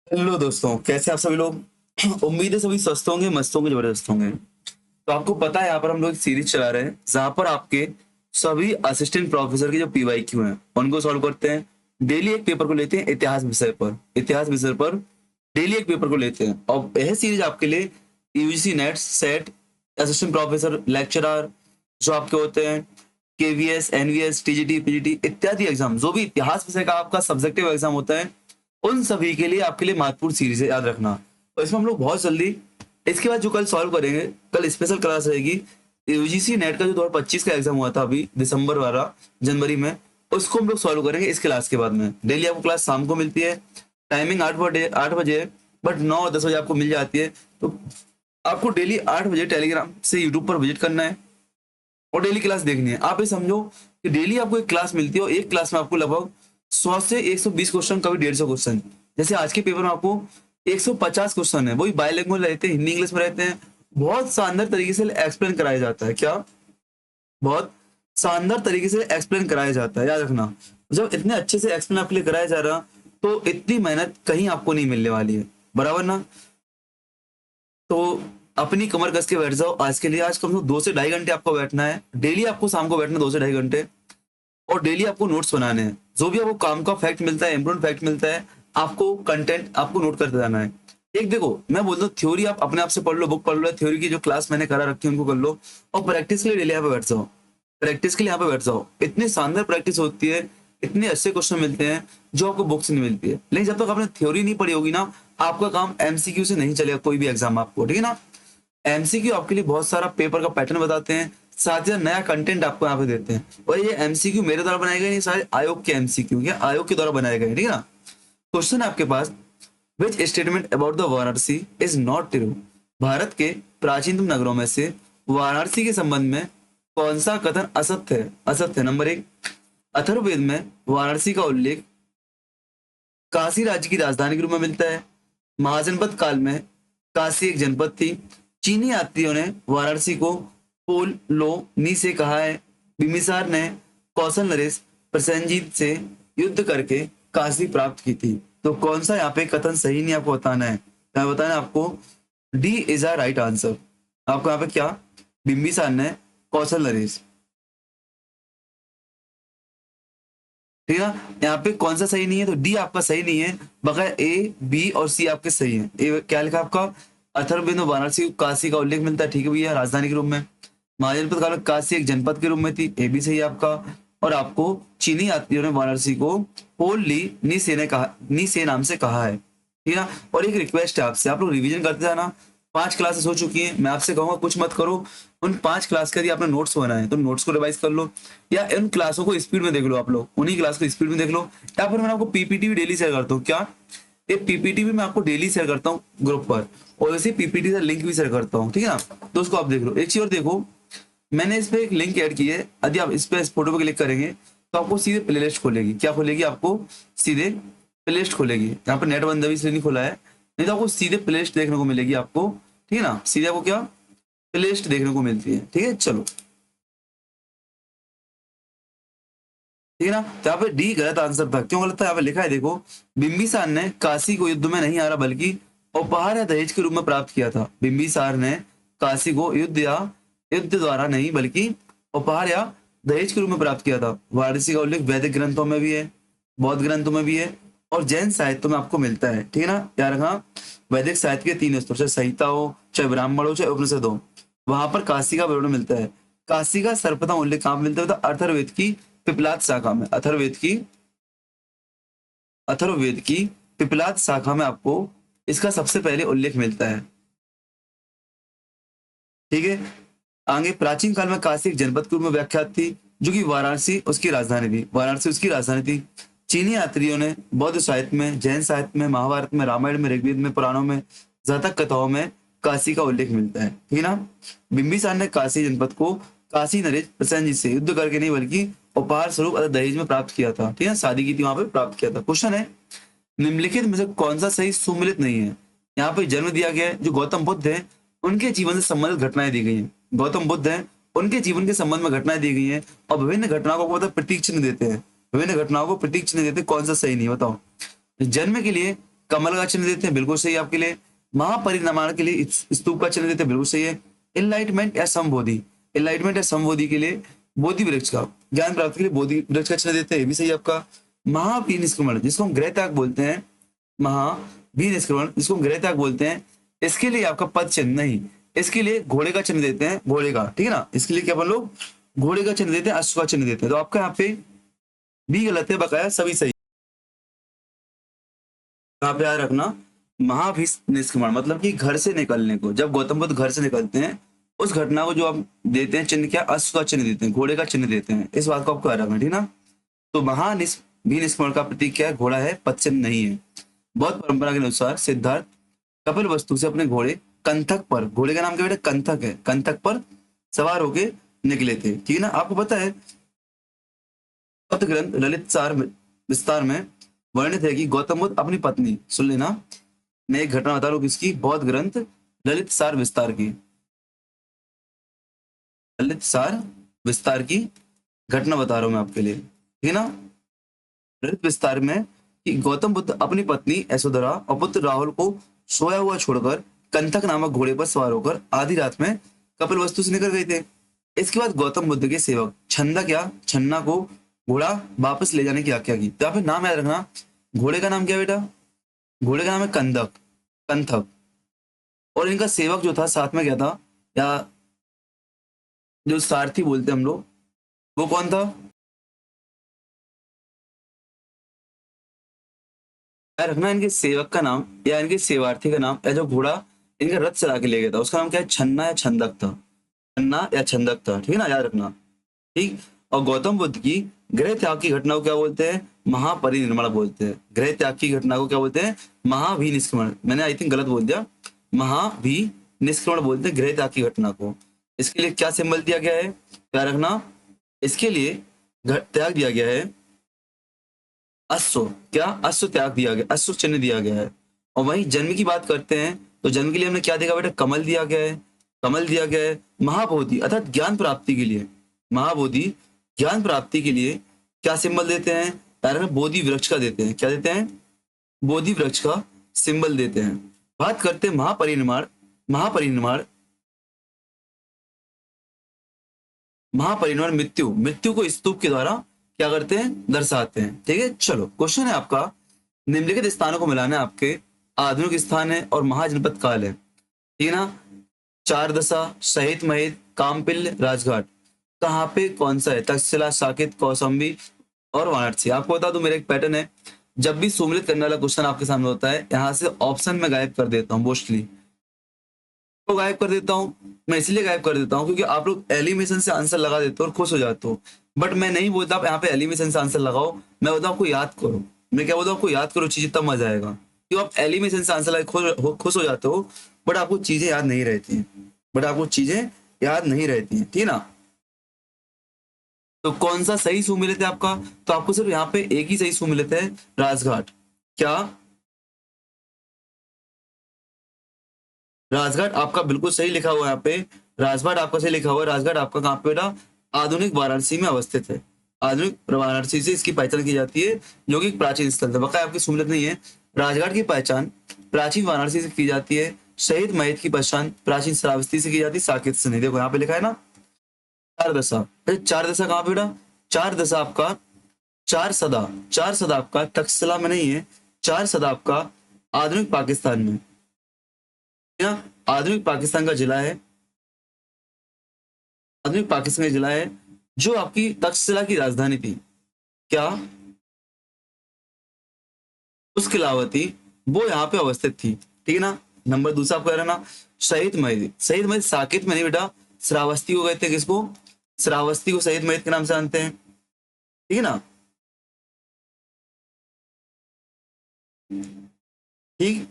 Hello दोस्तों, कैसे आप सभी लोग। उम्मीद है सभी स्वस्थ होंगे, मस्त होंगे, जबरदस्त होंगे। तो आपको पता है यहाँ पर हम लोग एक सीरीज चला रहे हैं जहाँ पर आपके सभी असिस्टेंट प्रोफेसर के जो पीवाईक्यू हैं उनको सॉल्व करते हैं। डेली एक पेपर को लेते हैं इतिहास विषय पर डेली एक पेपर को लेते हैं। और यह सीरीज आपके लिए UGC net set assistant professor lecturer जो आपके होते हैं केवीएस एनवीएस टीजीटी पीजीटी इत्यादि एग्जाम, जो भी इतिहास विषय का आपका सब्जेक्टिव एग्जाम होता है, उन सभी के लिए आपके लिए महत्वपूर्ण सीरीज है, याद रखना। और इसमें हम लोग बहुत जल्दी इसके बाद जो कल सॉल्व करेंगे, कल स्पेशल क्लास रहेगी यूजीसी नेट का जो 2025 का एग्जाम हुआ था अभी दिसंबर वाला, जनवरी में, उसको हम लोग सॉल्व करेंगे इस क्लास के बाद में। डेली आपको क्लास शाम को मिलती है, टाइमिंग 8 बजे है, बट 9 और 10 बजे आपको मिल जाती है। तो आपको डेली 8 बजे टेलीग्राम से यूट्यूब पर विजिट करना है और डेली क्लास देखनी है। आप ये समझो कि डेली आपको एक क्लास मिलती है और एक क्लास में आपको लगभग 100 से 120 क्वेश्चन, कभी 150 क्वेश्चन। जैसे आज के पेपर में आपको 150 क्वेश्चन है, वही बायलैंग्वेज रहते हैं, हिंदी इंग्लिश में रहते हैं। बहुत शानदार तरीके से एक्सप्लेन कराया जाता है। क्या बहुत शानदार तरीके से एक्सप्लेन कराया जाता है, याद रखना। जब इतने अच्छे से एक्सप्लेन आपके लिए कराया जा रहा, तो इतनी मेहनत कहीं आपको नहीं मिलने वाली है, बराबर ना। तो अपनी कमर कस के बैठ जाओ आज के लिए। आज कम से कम 2 से ढाई घंटे आपको बैठना है डेली, आपको शाम को बैठना 2 से ढाई घंटे। और डेली आपको नोट्स बनाने हैं, जो भी आपको काम का फैक्ट मिलता है, इंपोर्टेंट फैक्ट मिलता है, आपको कंटेंट आपको नोट करते जाना है। एक देखो, मैं बोलता हूँ थ्योरी आप अपने आप से पढ़ लो, बुक पढ़ लो, थ्योरी की जो क्लास मैंने करा रखी है उनको कर लो, और प्रैक्टिस के लिए डेली यहाँ पे बैठ जाओ। प्रैक्टिस के लिए यहाँ पे बैठ जाओ, इतनी शानदार प्रैक्टिस होती है, इतने अच्छे क्वेश्चन मिलते हैं जो आपको बुक से नहीं मिलती है। लेकिन जब तक आपने थ्योरी नहीं पढ़ी होगी ना, आपका काम एमसीक्यू से नहीं चलेगा कोई भी एग्जाम आपको, ठीक है ना। एमसीक्यू आपके लिए बहुत सारा पेपर का पैटर्न बताते हैं, साथ ही साथ नया कंटेंट आपको यहाँ पे देते हैं। और ये एमसीक्यू मेरे द्वारा बनाए गए नहीं, सारे आयोग के एमसीक्यू या आयोग के द्वारा बनाए गए, ठीक है ना। क्वेश्चन है आपके पास, which statement about the Varanasi is not true. Bharat के प्राचीनतम नगरों में से वाराणसी के संबंध में कौन सा कथन असत्य है। असत्य। नंबर 1, अथर्ववेद में वाराणसी का उल्लेख काशी राज्य की राजधानी के रूप में मिलता है। महाजनपद काल में काशी एक जनपद थी। चीनी यात्रियों ने वाराणसी को पोल लो नी से कहा है। बिम्बिसार ने कौशल नरेश प्रसेनजीत से युद्ध करके काशी प्राप्त की थी। तो कौन सा यहाँ पे कथन सही नहीं, आपको बताना है। क्या बताना है आपको? D is a right answer. आपको यहाँ पे क्या, बिम्बिसार ने कौशल नरेश, ठीक है ना। यहाँ पे कौन सा सही नहीं है, तो डी आपका सही नहीं है, बगैर ए बी और सी आपके सही है। ए क्या लिखा आपका, अथर्ववेद में वाराणसी काशी का उल्लेख मिलता है, ठीक है भैया, राजधानी के रूप में। महाजनपद काल में काशी एक जनपद के रूप में थी, ए भी सही है आपका। और आपको चीनी यात्रियों ने वाराणसी को पोल ली नी से ने कहा, नी से नाम से कहा है, ठीक है ना। और एक रिक्वेस्ट है आपसे, आप लोग रिवीजन करते जाना। 5 क्लासेस हो चुकी हैं, मैं आपसे कहूंगा कुछ मत करो। उन 5 क्लास के यदि आपने नोट्स बनाए तो नोट्स को रिवाइज कर लो, या इन क्लासों को स्पीड में देख लो। आप लोग उन्हीं क्लास को स्पीड में देख लो, या फिर मैं आपको पीपीटी भी डेली शेयर करता हूँ। क्या ये पीपीटी भी मैं आपको डेली शेयर करता हूँ ग्रुप पर, और वैसे पीपीटी का लिंक भी शेयर करता हूँ, ठीक है ना। तो उसको आप देख लो। एक चीज और देखो, मैंने इस पे एक लिंक ऐड की है। यदि आप इस पे इस फोटो पे क्लिक करेंगे तो आपको सीधे प्लेलिस्ट खोलेगी। क्या खोलेगी? आपको सीधे प्लेलिस्ट खोलेगी। यहाँ पर नेट बंदा भी इसलिए नहीं खोला है, नहीं तो आपको सीधे प्लेलिस्ट देखने को मिलेगी आपको, ठीक है ना। सीधे आपको क्या, प्लेलिस्ट देखने को मिलती है, ठीक है। चलो, ठीक है ना। तो यहाँ पे डी गलत आंसर था। क्यों गलत था? यहाँ पे लिखा है देखो, बिंबिसार ने काशी को युद्ध में नहीं हारा बल्कि उपहार या दहेज के रूप में प्राप्त किया था। बिंबिसार ने काशी को युद्ध द्वारा नहीं बल्कि उपहार या दहेज के रूप में प्राप्त किया था। वाराणसी का उल्लेख वैदिक ग्रंथों में भी है, बौद्ध ग्रंथों में भी है, और जैन साहित्य में आपको मिलता है, ठीक है ना। याद रखना, वैदिक साहित्य के 3 स्तोत्र, चाहे संहिता हो, चाहे ब्राह्मण हो, चाहे उपनिषद हो, वहां पर काशी का विवरण मिलता है। काशी का सर्वप्रथम उल्लेख कहाँ मिलता है? तो अथर्ववेद की पिपलाद शाखा में। अथर्ववेद की पिपलाद शाखा में आपको इसका सबसे पहले उल्लेख मिलता है, ठीक है। आगे प्राचीन काल में काशी एक जनपद के रूप में व्याख्यात थी, जो कि वाराणसी उसकी राजधानी थी। वाराणसी उसकी राजधानी थी। चीनी यात्रियों ने बौद्ध साहित्य में, जैन साहित्य में, महाभारत में, रामायण में, ऋग्वेद में, पुराणों में, जातक कथाओं में काशी का उल्लेख मिलता है, ठीक है ना। बिंबिसार ने काशी जनपद को काशी नरेश प्रसेनजीत से युद्ध करके नहीं बल्कि उपहार स्वरूप अर्थात दहेज में प्राप्त किया था, ठीक है। शादी की थी वहां पे, प्राप्त किया था। क्वेश्चन है, निम्नलिखित में से कौन सा सही सुमिलित नहीं है। यहाँ पे जन्म दिया गया है, जो गौतम बुद्ध है उनके जीवन से संबंधित घटनाएं दी गई हैं। गौतम बुद्ध है, उनके जीवन के संबंध में घटनाएं दी गई हैं, और विभिन्न घटनाओं को मतलब प्रतीक चिन्ह देते हैं। विभिन्न घटनाओं को प्रतीक चिन्ह देते हैं। कौन सा सही नहीं, बताओ। जन्म के लिए कमल का चिन्ह देते हैं, बिल्कुल सही आपके लिए। महापरिनिर्माण के लिए स्तूप का चिन्ह देते हैं, बिल्कुल सही है। इनलाइटमेंट या समबोधि, इनलाइटमेंट या समबोधि के लिए बोधि वृक्ष का, ज्ञान प्राप्ति के लिए बोधि वृक्ष का चिन्ह देते हैं, ये भी सही आपका। महावीर निष्क्रमण जिसको हम गृह त्याग बोलते हैं, महावीर निष्क्रमण जिसको हम गृह त्याग बोलते हैं, इसके लिए आपका पद चिन्ह नहीं, इसके लिए घोड़े का चिन्ह देते हैं, घोड़े का, ठीक है ना। इसके लिए क्या अपन लोग घोड़े का चिन्ह देते हैं, अश्व का चिन्ह देते हैं। तो आपका यहाँ पे भी गलत है, बकाया सभी सही। यहाँ पे याद रखना, महाभीष निष्क्रमण मतलब कि घर से निकलने को, जब गौतम बुद्ध घर से निकलते हैं उस घटना को जो आप देते हैं चिन्ह, क्या अश्व का चिन्ह देते हैं, घोड़े का चिन्ह देते हैं, इस बात को आपको याद रखना, ठीक ना। तो भी निष्क्रमण का प्रतीक क्या है, घोड़ा है, पद चिन्ह नहीं है। बौद्ध परंपरा के अनुसार सिद्धार्थ कपिल वस्तु से अपने घोड़े कंथक पर, घोड़े का नाम क्या बेटा, कंथक है, कंथक पर सवार होके निकले थे, ठीक है ना। आपको पता है बौद्ध ग्रंथ ललित सार विस्तार में वर्णित है कि गौतम बुद्ध अपनी पत्नी, सुन लेना, मैं एक घटना बता रहा हूँ किसकी, बौद्ध ग्रंथ ललित सार विस्तार की, ललित सार विस्तार की घटना बता रहा हूं मैं आपके लिए, ठीक है ना। ललित विस्तार में कि गौतम बुद्ध अपनी पत्नी यशोधरा और पुत्र राहुल को सोया हुआ छोड़कर कंथक नामक घोड़े पर सवार होकर आधी रात में कपिल वस्तु से निकल गए थे। इसके बाद गौतम बुद्ध के सेवक छन्ना को घोड़ा वापस ले जाने की आज्ञा की। तो यहाँ पे नाम याद रखना, घोड़े का नाम क्या बेटा, घोड़े का नाम है कंदक, कंथक, और इनका सेवक जो था साथ में क्या था, या जो सारथी बोलते हैं हम लोग, वो कौन था, याद रखना इनके सेवक का नाम या इनके सेवार्थी का नाम, या जो घोड़ा इनका रथ चला के ले गया था उसका नाम क्या है, छन्ना या छंदक था, छन्ना या छंदक था, ठीक है ना, याद रखना, ठीक। और गौतम बुद्ध की गृह त्याग की घटना को क्या बोलते हैं, महापरिनिर्वाण बोलते हैं। गृह त्याग की घटना को क्या बोलते हैं, महाभिनिष्क्रमण, मैंने आई थिंक गलत बोल दिया, महाभिनिष्क्रमण बोलते हैं गृह त्याग की घटना को। इसके लिए क्या सिंबल दिया गया है, याद रखना, इसके लिए त्याग दिया गया है अश्व, क्या अश्व त्याग दिया गया, अश्व चिन्ह दिया गया है। और वहीं जन्म की बात करते हैं तो जन्म के लिए हमने क्या देखा बेटा, कमल दिया गया है, कमल दिया गया है। महाबोधि अर्थात ज्ञान प्राप्ति के लिए, महाबोधि ज्ञान प्राप्ति के लिए क्या सिंबल देते हैं, यार बोधि वृक्ष का देते हैं, क्या देते हैं, बोधि वृक्ष का सिंबल देते हैं। बात करते हैं महापरिनिर्वाण, महापरिनिर्वाण, महापरिनिर्वाण मृत्यु, मृत्यु को स्तूप के द्वारा क्या करते हैं, दर्शाते हैं, ठीक है। चलो क्वेश्चन है आपका, निम्नलिखित स्थानों को मिलाना है आपके, आधुनिक स्थान है और महाजनपद काल है, ठीक है ना। चार दशा, शहीद महित, कामपिल, राजघाट, कहाँ पे कौन सा है, तक्षशिला, साकेत, कौशाम्बी और वाराणसी। आपको बता दूं मेरा एक पैटर्न है, जब भी सुमिलित करने वाला क्वेश्चन आपके सामने होता है यहाँ से ऑप्शन में गायब कर देता हूँ, मोस्टली तो गायब कर देता हूँ। मैं इसलिए गायब कर देता हूँ क्योंकि आप लोग एलिमिनेशन से आंसर लगा देते हो और खुश हो जाते हो, बट मैं नहीं बोलता आप यहाँ पे एलिमिनेशन से आंसर लगाओ, मैं बोलता हूँ आपको याद करो। मैं क्या बोलता हूँ, आपको याद करो चीजें, तब मजा आएगा। क्यों आप एलिमिनेशन से आंसर लगा खुश हो जाते हो, बट आपको चीजें याद नहीं रहती हैं, बट आपको चीजें याद नहीं रहती हैं, ठीक है ना। तो कौन सा सही सुमिलित है आपका, तो आपको सिर्फ यहाँ पे एक ही सही सुमिलित है, राजघाट। क्या राजघाट आपका बिल्कुल सही लिखा हुआ है यहाँ पे, राजघाट आपका सही लिखा हुआ है। राजघाट आपका कहाँ पे बेटा, आधुनिक वाराणसी में अवस्थित है, आधुनिक वाराणसी से इसकी पहचान की जाती है, जो कि एक प्राचीन स्थल है, बकाया आपकी सुमिलित नहीं है। राजघाट की पहचान प्राचीन वाराणसी से की जाती है, शहीद महित की पहचान प्राचीन श्रावस्ती से की जाती है, साकेत से नहीं। देखो यहाँ पे लिखा है ना चार दशा, अरे चार दशा कहाँ पे बेटा, चार दशा आपका, चार सदा आपका तक्षशिला में नहीं है, चार सदा आपका आधुनिक पाकिस्तान में, आधुनिक पाकिस्तान का जिला है, आधुनिक पाकिस्तान का जिला है जो आपकी तक्षशिला की राजधानी थी, क्या उसके अलावती, वो यहाँ पे अवस्थित थी, ठीक है ना। नंबर दूसरा आपको रहना, शहीद महित, शहीद महित साकेत में नहीं बेटा, श्रावस्ती को कहते हैं, किसको, श्रावस्ती को शहीद महित के नाम से जानते हैं, ठीक है ना, ठीक।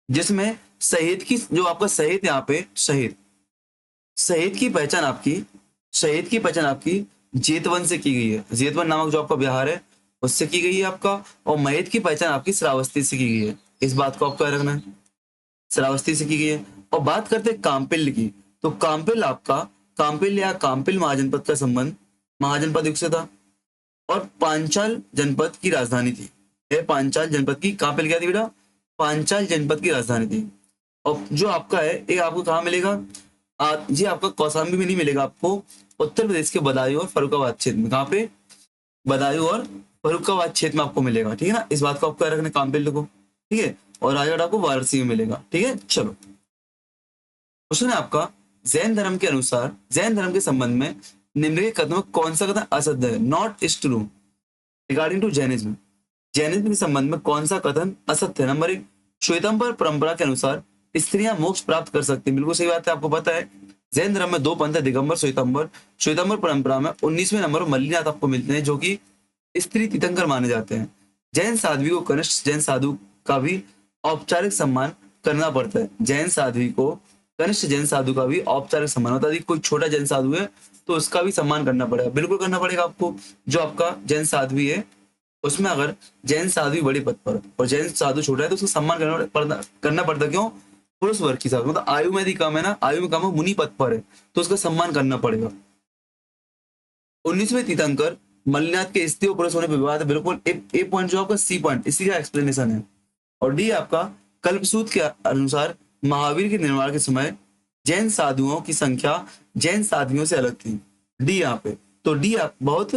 जिसमें शहीद की, जो आपका शहीद यहाँ पे, शहीद, शहीद की पहचान आपकी, शहीद की पहचान आपकी जेतवन से की गई है, जेतवन नामक जो आपका बिहार है उससे की गई है आपका, और महित की पहचान आपकी श्रावस्ती से की गई है, इस बात को आपको याद रखना है, श्रावस्ती से की गई है। और बात करते हैं कामपिल की, तो कामपिल आपका, कामपिल या कामपिल महाजनपद का संबंध महाजनपद युग से था, और पांचाल जनपद की राजधानी थी। यह पांचाल जनपद की कहाँ पे लिखा थी बेटा? पांचाल जनपद की राजधानी थी। और जो आपका है ये आपको कहाँ मिलेगा? ये आपका कौशाम्बी में नहीं मिलेगा, आपको उत्तर प्रदेश के बदायूं और फरुखाबाद क्षेत्र में। कहाँ पे? बदायूं और फरुखाबाद क्षेत्र में आपको मिलेगा, ठीक है ना। इस बात को आपको याद रखना, काम पे लिखो, ठीक है। और राजगढ़ आपको वाराणसी में मिलेगा, ठीक है। चलो क्वेश्चन है आपका, जैन धर्म के अनुसार जैन धर्म के संबंध में निम्नलिखित कथनों में कौन सा कथन असत्य है? Not is true regarding to Jainism. Jainism के संबंध में कौन सा कथन असत्य है? नंबर 1, श्वेतंबर परंपरा के अनुसार स्त्रियां मोक्ष प्राप्त कर सकती हैं। बिल्कुल सही बात है, आपको पता है जैन धर्म में 2 पंथ है, दिगंबर श्वेतंबर। श्वेतंबर परंपरा में 19वें नंबर पर मल्लिनाथ आपको मिलते हैं, जो कि स्त्री तीर्थंकर माने जाते हैं। जैन साध्वी को कनिष्ठ जैन साधु का भी औपचारिक सम्मान करना पड़ता है। जैन साध्वी को कनिष्ठ जैन साधु का भी औपचारिक सम्मान होता है। कोई छोटा जैन साधु है तो उसका भी सम्मान करना पड़ेगा, बिल्कुल करना पड़ेगा आपको। जो आपका जैन साध्वी है उसमें अगर जैन साध्वी बड़े पद पर और जैन साधु छोटा है तो उसका सम्मान करना पड़ता क्यों? पुरुष वर्ग की साथ, मतलब आयु में यदि कम है ना, आयु में कम है, मुनि पद पर है तो उसका सम्मान करना पड़ेगा। 19वें तीर्थंकर मल्लिनाथ के स्त्री और पुरुष होने पर विवाद है, बिल्कुल। ए पॉइंट जो आपका सी पॉइंट, इसी का एक्सप्लेनेशन है। और डी आपका कल्पसूत्र के अनुसार महावीर के निर्माण के समय जैन साधुओं की संख्या जैन साध्वियों से अलग थी। डी यहाँ पे, तो डी आप बहुत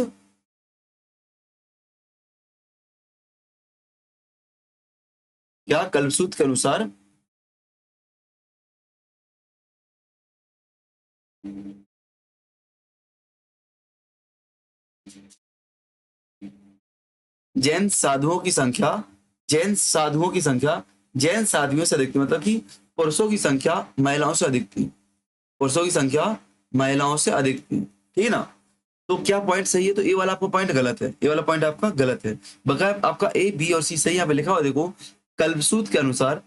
क्या कल्पसूत्र के अनुसार जैन साधुओं की संख्या जैन साधुओं की संख्या जैन साध्वियों से अधिक थी, मतलब कि पुरुषों की संख्या महिलाओं से अधिक थी। पुरुषों की संख्या महिलाओं से अधिक थी, ठीक है ना। तो क्या पॉइंट सही है? तो ए वाला आपका पॉइंट गलत है, ए वाला पॉइंट आपका गलत है। बकाया आपका ए, बी और सी सही यहाँ पे लिखा हुआ देखो। कल्पसूत्र के अनुसार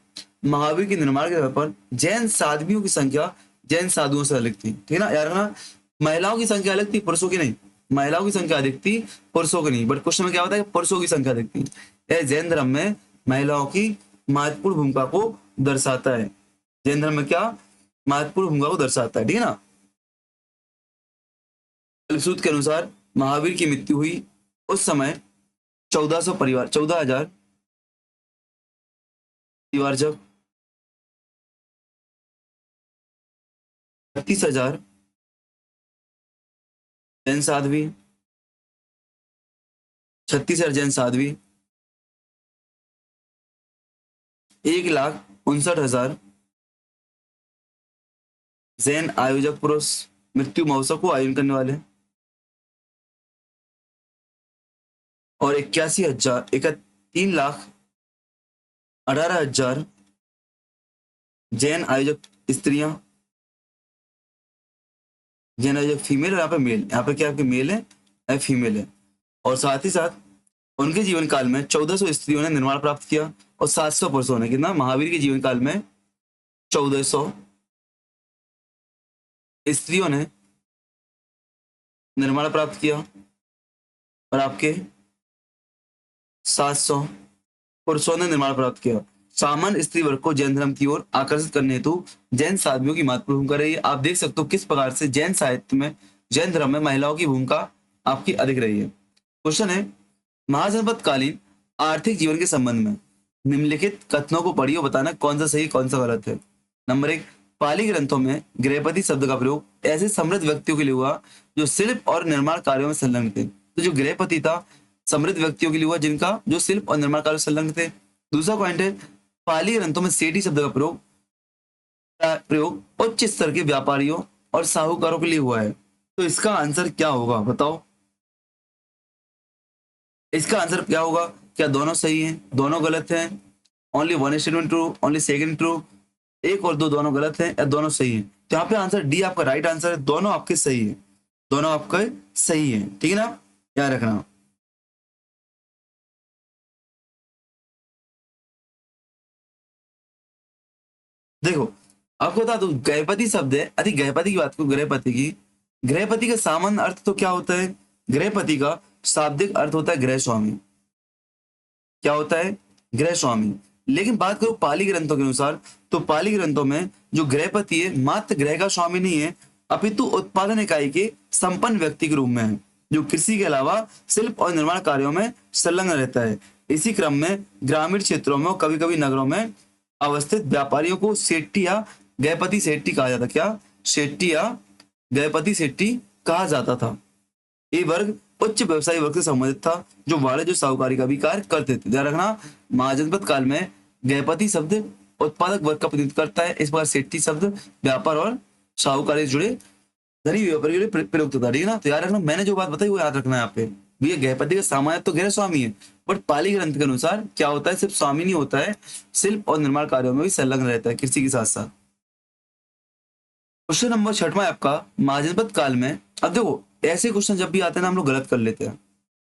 महावीर के निर्माण के तौर पर जैन साध्वियों की संख्या जैन साधुओं से अधिक थी, ठीक है ना। यार ना, महिलाओं की संख्या अलग थी, पुरुषों की नहीं। महिलाओं की संख्या अधिक थी, पुरुषों की नहीं। बट क्वेश्चन में क्या होता है? पुरुषों की संख्या अधिक थी। यह जैन धर्म में महिलाओं की महत्वपूर्ण भूमिका को दर्शाता है। जैन धर्म में क्या महत्वपूर्ण भूमिका को दर्शाता है, ठीक है ना। कल्पसूत्र के अनुसार महावीर की मृत्यु हुई उस समय 1400 परिवार 14,000 परिवार जब 36,000 जैन साध्वी 36,000 जैन साध्वी 1,59,000 जैन आयोजक पुरुष मृत्यु महोत्सव को आयोजन करने वाले, और 3,18,000 जैन आयोजक स्त्रियां, जैन आयोजक फीमेल। और यहाँ पे मेल, यहाँ पे क्या आपके मेल है या फीमेल है। और साथ ही साथ उनके जीवन काल में 1400 स्त्रियों ने निर्माण प्राप्त किया और 700 पुरुषों ने। कितना? महावीर के जीवन काल में 1400 स्त्रियों ने निर्माण प्राप्त किया और आपके 700 पुरुषों ने निर्माण प्राप्त किया। सामान्य स्त्री वर्ग को जैन धर्म की ओर आकर्षित करने हेतु जैन साध्वियों की महत्वपूर्ण भूमिका रही है। आप देख सकते हो किस प्रकार से जैन साहित्य में जैन धर्म में महिलाओं की भूमिका आपकी अधिक रही है। क्वेश्चन है, महाजनपद कालीन आर्थिक जीवन के संबंध में निम्नलिखित कथनों को पढ़िए और बताना कौन सा सही कौन सा गलत है। नंबर 1, पाली ग्रंथों में गृहपति शब्द का प्रयोग ऐसे समृद्ध व्यक्तियों के लिए हुआ जो शिल्प और निर्माण कार्यों में संलग्न थे। तो जो गृहपति था समृद्ध व्यक्तियों के लिए हुआ जिनका जो शिल्प और निर्माण कार्य संलग्न थे। दूसरा पॉइंट है, पाली ग्रंथों में सेठी शब्द का प्रयोग उच्च स्तर के व्यापारियों और साहूकारों के लिए हुआ है। तो इसका आंसर क्या होगा बताओ? इसका आंसर क्या होगा? क्या दोनों सही हैं? दोनों गलत हैं? Only one statement true, only second true, 1 और 2 दोनों गलत हैं या दोनों सही हैं? तो यहाँ पे आंसर डी आपका राइट आंसर है। दोनों आपके सही है, दोनों आपके सही है, ठीक है ना, याद रखना। देखो आपको बता दो, गृहपति शब्द है, अति गृहपति की बात को, गृहपति का सामान्य अर्थ तो क्या होता है? गृहपति का शाब्दिक अर्थ होता है गृह स्वामी। क्या होता है? गृह स्वामी। लेकिन बात करो पाली ग्रंथों के अनुसार, तो पाली ग्रंथों में जो गृहपति है मात्र गृह का स्वामी नहीं है, अपितु उत्पादन इकाई के संपन्न व्यक्ति के रूप में है। जो कृषि के अलावा शिल्प और निर्माण कार्यों में संलग्न रहता है। इसी क्रम में ग्रामीण क्षेत्रों में और कभी कभी नगरों में अवस्थित व्यापारियों को सेट्टी या गैपति सेट्टी कहा जाता। क्या? सेट्टी या गैपति सेट्टी कहा जाता था। ये वर्ग उच्च व्यवसायी वर्ग से संबंधित था, जो वाणिज्य साहूकारी का भी कार्य करते थे। ध्यान रखना, महाजनपद काल में गैपति शब्द उत्पादक वर्ग का प्रतिनिधित्व करता है, इस प्रकार सेट्टी शब्द व्यापार और साहूकारी से जुड़े धनी व्यापारी के लिए प्रयुक्त होता है। ठीक है ना? तो याद रखना, मैंने जो बात बताई वो याद रखना है यहाँ पे। भैया गृहपति का सामान्य तो गैर स्वामी है, बट पाली ग्रंथ के अनुसार क्या होता है, सिर्फ स्वामी नहीं होता है, शिल्प और निर्माण कार्यों में भी संलग्न रहता है कृषि के साथ साथ। क्वेश्चन नंबर 6 है आपका, महाजनपद काल में। अब देखो, ऐसे क्वेश्चन जब भी आते हैं ना हम लोग गलत कर लेते हैं।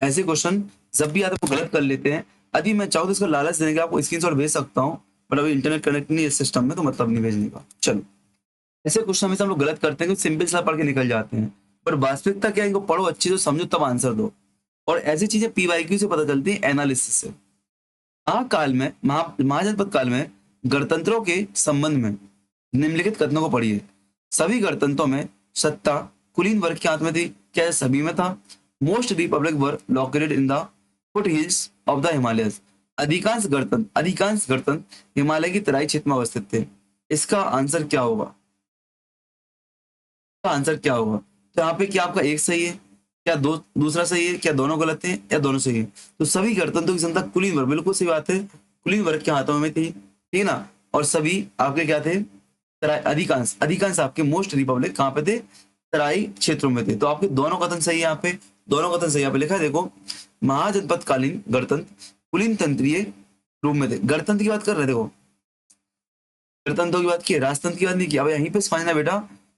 ऐसे क्वेश्चन जब भी आते हैं वो गलत कर लेते हैं। यदि मैं चाहूँ तो इसका लालच देने के आपको स्क्रीनशॉट भेज सकता हूँ, पर अभी इंटरनेट कनेक्ट नहीं है सिस्टम में, तो मतलब नहीं भेजने का। चलो, ऐसे क्वेश्चन हमेशा हम लोग गलत करते हैं, सिंपल सा पढ़ के निकल जाते हैं, पर वास्तविकता क्या है, इनको पढ़ो अच्छी से, समझो तब आंसर दो। और ऐसी चीजें पीवाईक्यू से पता चलती है, एनालिसिस से। महाकाल में महाजनपद काल में गणतंत्रों के संबंध में निम्नलिखित कथनों को पढ़िए। सभी गणतंत्रों में सत्ता कुलीन वर्ग के हाथ में थी। क्या सभी में था? Most Republic were located in the foot hills of the Himalayas. अधिकांश गणतंत्र हिमालय की तराई क्षेत्र में अवस्थित थे। इसका आंसर क्या होगा? आंसर क्या होगा? तो यहाँ पे क्या आपका एक सही है, क्या दूसरा सही है, क्या दोनों गलत हैं, या दोनों सही है? तो सभी गणतंत्रों की संख्या कुलीन वर्ग, बिल्कुल सही बात है, कुलीन वर्ग के हाथों में थी। ठीक है ना? और सभी आपके क्या थे? अधिकांश आपके मोस्ट रिपब्लिक कहाँ पे थे? तराई क्षेत्रों में थे। तो आपके दोनों कथन सही है, यहाँ पे दोनों कथन सही। यहाँ पे लिखा है देखो, महाजनपद कालीन गणतंत्र कुलीन तंत्रीय रूप में थे। गणतंत्र की बात कर रहे हैं, देखो गणतंत्रों की बात की, राजतंत्र की बात नहीं की। अब यहीं पे समझना बेटा,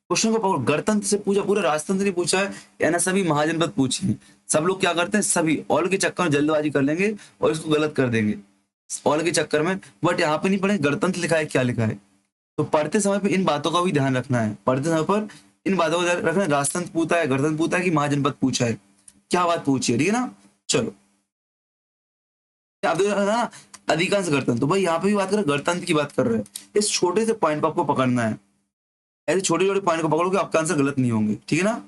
क्वेश्चन को पकड़ो, गणतंत्र से पूछा, पूरा राजतंत्र नहीं पूछा है, या ना सभी महाजनपद पूछी है। सब लोग क्या करते हैं, सभी ऑल के चक्कर में जल्दबाजी कर लेंगे और इसको गलत कर देंगे ऑल के चक्कर में। बट यहाँ पे नहीं पढ़े गणतंत्र लिखा है, क्या लिखा है। तो पढ़ते समय पे इन बातों का भी ध्यान रखना है, पढ़ते समय पर इन बातों का ध्यान रखना है। राजतंत्र पूछा है, गणतंत्र पूछा है कि महाजनपद पूछा है, क्या बात पूछी है। ठीक है ना? चलो, आप ना अधिकांश गणतंत्र, तो भाई यहाँ पे भी बात कर रहे हैं, गणतंत्र की बात कर रहे हैं। इस छोटे से पॉइंट को आपको पकड़ना है, ऐसे छोटे छोटे पॉइंट को पकड़ोगे आपका आंसर गलत नहीं होंगे। ठीक है ना?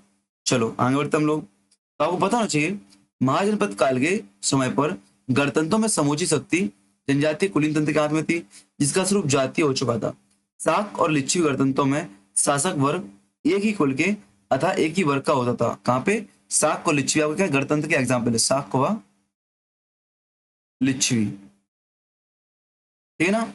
चलो आगे बढ़ते हम लोग। तो आपको पता होना चाहिए, महाजनपद काल के समय पर गणतंत्रों में समूची शक्ति जनजातीय कुलीन तंत्र के हाथ में थी, जिसका स्वरूप जातीय हो चुका था। शाक और लिच्छवी गणतंत्रों में शासक वर्ग एक ही कुल के अतः एक ही वर्ग का होता था। कहाँ पे? शाक और लिच्छवी। आपको क्या गणतंत्र के एग्जाम्पल है, शाक व लिच्छवी। ठीक है ना?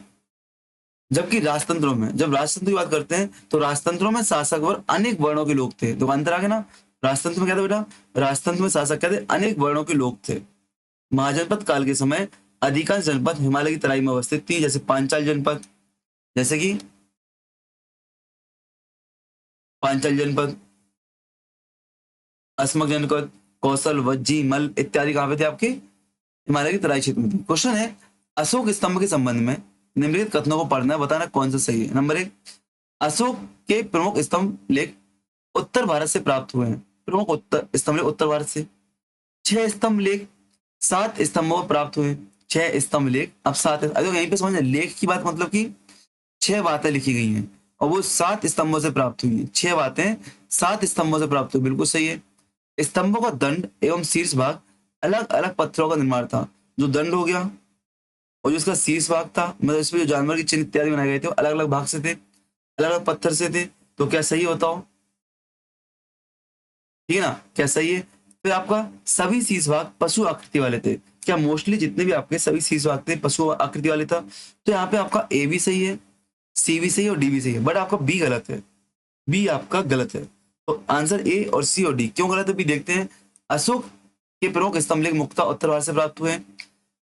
जबकि राजतंत्रों में, जब राजतंत्र की बात करते हैं तो राजतंत्रों में शासक वर्ग अनेक वर्णों के लोग थे। तो अंतर आ गया ना, राजतंत्र में क्या था बेटा, राजतंत्र में शासक क्या थे, अनेक वर्णों के लोग थे। महाजनपद काल के समय अधिकांश जनपद हिमालय की तराई में अवस्थित थी, जैसे पांचाल जनपद, जैसे कि पांचाल जनपद, अस्मक जनपद, कौशल, वज्जी, मल इत्यादि कहाँ पे थे? आपके हिमालय की तराई क्षेत्र में थे। क्वेश्चन है, अशोक स्तंभ के संबंध में निम्नलिखित कथनों को पढ़ना है, बताना कौन सा सही है। नंबर 1, अशोक के प्रमुख स्तंभ लेख उत्तर भारत से प्राप्त हुए हैं। प्रमुख उत्तर स्तंभ लेख उत्तर भारत से। 6 स्तंभ लेख 7 स्तंभों में प्राप्त हुए। 6 स्तंभ लेख, अब 7, यहीं पे समझना, लेख की बात मतलब कि 6 बातें लिखी गई हैं और वो 7 स्तंभों से प्राप्त हुई है। 6 बातें 7 स्तंभों से प्राप्त हुई, बिल्कुल सही है। स्तंभों का दंड एवं शीर्ष भाग अलग अलग पत्थरों का निर्माण था। जो दंड हो गया और जो इसका शीर्ष भाग था, मतलब इसमें जो जानवर के चिन्ह इत्यादि बनाए गए थे, अलग अलग भाग से थे, अलग अलग पत्थर से थे। तो क्या सही बताओ? ठीक है ना? क्या सही है? फिर आपका सभी शीर्ष भाग पशु आकृति वाले थे। क्या मोस्टली जितने भी आपके सभी शीर्ष भाग थे पशु आकृति वाले था? तो यहाँ पे आपका ए भी सही है, सी भी सही है और डी भी सही है, बट आपका बी गलत है। बी आपका गलत है। तो आंसर ए और सी और डी क्यों गलत है भी देखते हैं। अशोक के प्रमुख स्तंभ लेख मुक्ता उत्तर भारत से प्राप्त हुए।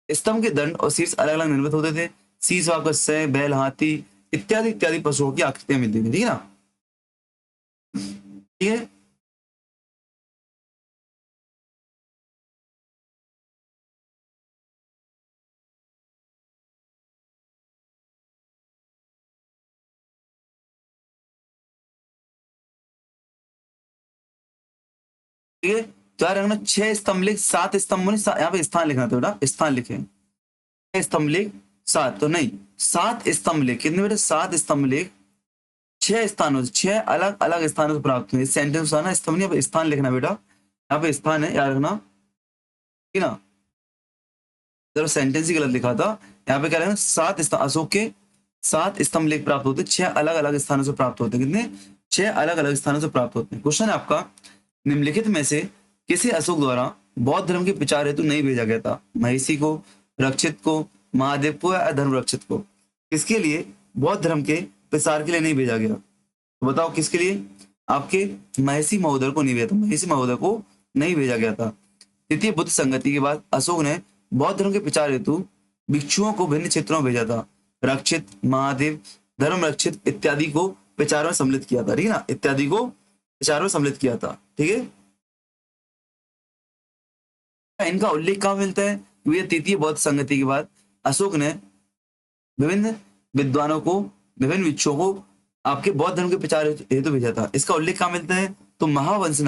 स्तंभ के दंड और शीर्ष अलग अलग निर्मित होते थे। शीर्ष भाग पर सै, बैल, हाथी इत्यादि इत्यादि पशुओं की आकृतियां मिलती थी। ठीक है ना? ठीक है। ठीक है, तो याद रखना 6 स्तंभ लेख 7 स्तंभ यहाँ पे स्थान लिखना था बेटा, स्थान लिखे। 6 स्तंभ लेख 7 तो नहीं, 7 स्तंभ लेख कितने बेटे? 7 स्तंभ लेख 6 स्थानों से, 6 अलग अलग स्थानों से प्राप्त हुए। सेंटेंस आना स्तंभ नहीं, स्थान लिखना बेटा। यहाँ पे स्थान है, याद रखना, ठीक है ना। जरा सेंटेंस ही गलत लिखा था, यहाँ पे क्या रहेगा, 7 स्थान, अशोक के 7 स्तंभ प्राप्त होते, 6 अलग अलग स्थानों से प्राप्त होते हैं। कितने? 6 अलग अलग स्थानों से प्राप्त होते हैं। क्वेश्चन है आपका, निम्नलिखित में से किसे अशोक द्वारा बौद्ध धर्म के प्रचार हेतु नहीं भेजा गया था? महिषी को, रक्षित को, महादेव को या धर्म रक्षित को? किसके लिए बौद्ध धर्म के प्रसार के लिए नहीं भेजा गया? तो बताओ किसके लिए? आपके महिषी महोदय को नहीं भेजा था, महिषी महोदय को नहीं भेजा गया था। तृतीय बुद्ध संगति के बाद अशोक ने बौद्ध धर्म के प्रचार हेतु भिक्षुओं को भिन्न क्षेत्रों में भेजा था। रक्षित, महादेव, धर्म रक्षित इत्यादि को प्रचार में सम्मिलित किया था, ठीक है ना, इत्यादि को प्रचार में सम्मिलित किया था, ठीक है। इनका उल्लेख कहाँ मिलता है? ये तृतीय बौद्ध संगति के बाद अशोक ने विभिन्न विद्वानों को, विभिन्न भिक्षुओं को आपके बौद्ध धर्म के प्रचार हेतु भेजा था। इसका उल्लेख कहाँ मिलता है? तो महावंश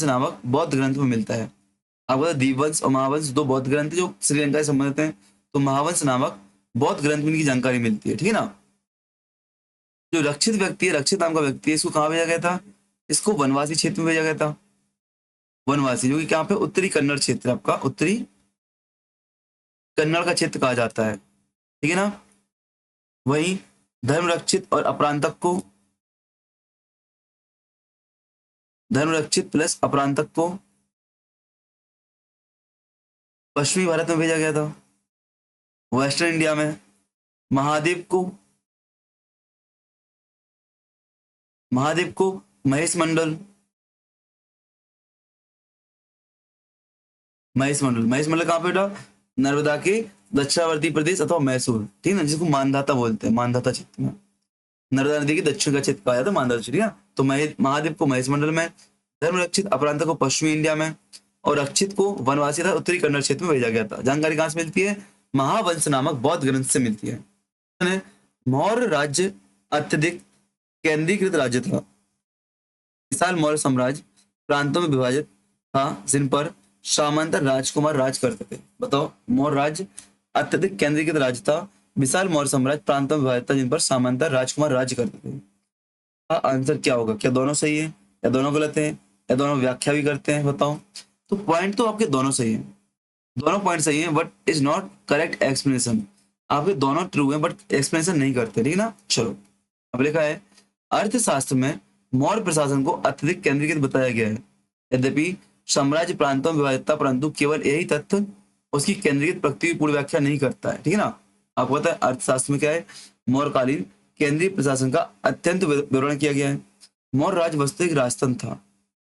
नामक बौद्ध ग्रंथ में मिलता है। आपको दीपवंश और महावंश 2 बौद्ध ग्रंथ जो श्रीलंका से संबंधित हैं, तो महावंश नामक बौद्ध ग्रंथ में इनकी जानकारी मिलती है, ठीक है ना। जो रक्षित व्यक्ति है, रक्षित नाम का व्यक्ति है, इसको कहाँ भेजा गया था? इसको वनवासी क्षेत्र में भेजा गया था। वनवासी जो कि कहाँ पे? उत्तरी कन्नड़ क्षेत्र, आपका उत्तरी कन्नड़ का क्षेत्र कहा जाता है, ठीक है ना। वहीं धर्म रक्षित और अपरांतक को, धर्म रक्षित प्लस अपरांतक को पश्चिमी भारत में भेजा गया था, वेस्टर्न इंडिया में। महादेव को महेश मंडल कहाँ पे बेटा? नर्मदा के दक्षिणावर्ती प्रदेश अथवा मैसूर, ठीक है ना, जिसको मानधाता बोलते हैं, मानधाता क्षेत्र में। नर्मदा नदी के दक्षिण का क्षेत्र कहा जाता है मानधाता क्षेत्र, ठीक है। तो महादेव को महेश मंडल में, धर्म रक्षित अपरांतक को पश्चिमी इंडिया में, और रक्षित को वनवासी था उत्तरी कन्नड़ क्षेत्र में भेजा गया था। जानकारी कहां से मिलती है? महावंश नामक बौद्ध ग्रंथ से मिलती है। मौर्य राज्य अत्यधिक केंद्रीकृत राज्य था। विशाल मौर्य साम्राज्य प्रांतों में विभाजित था जिन पर सामंतर राजकुमार राज करते थे। बताओ, मौर्य राज्य अत्यधिक केंद्रीकृत राज्य था, विशाल मौर्य साम्राज्य प्रांतों में विभाजित था जिन पर सामंतर राजकुमार राज्य करते थे। आंसर क्या होगा? क्या दोनों सही है या दोनों गलत है या दोनों व्याख्या भी करते हैं? बताओ। तो पॉइंट तो आपके दोनों सही है, दोनों पॉइंट सही है, but is not correct explanation. आपके दोनों ट्रू है बट एक्सप्लेनेशन नहीं करते, ठीक है ना। चलो, अब लिखा है अर्थशास्त्र में मौर्य प्रशासन को अत्यधिक केंद्रीकृत बताया गया है। यद्यपि साम्राज्य प्रांतों में विभाजित था, परंतु केवल यही तथ्य उसकी केंद्रीकृत प्रकृति की पूर्ण व्याख्या नहीं करता है, ठीक है ना। आपको पता है अर्थशास्त्र में क्या है? मौर्यकालीन केंद्रीय प्रशासन का अत्यंत विवरण किया गया है। मौर्य राज्य वस्तु एक राजतंत्र था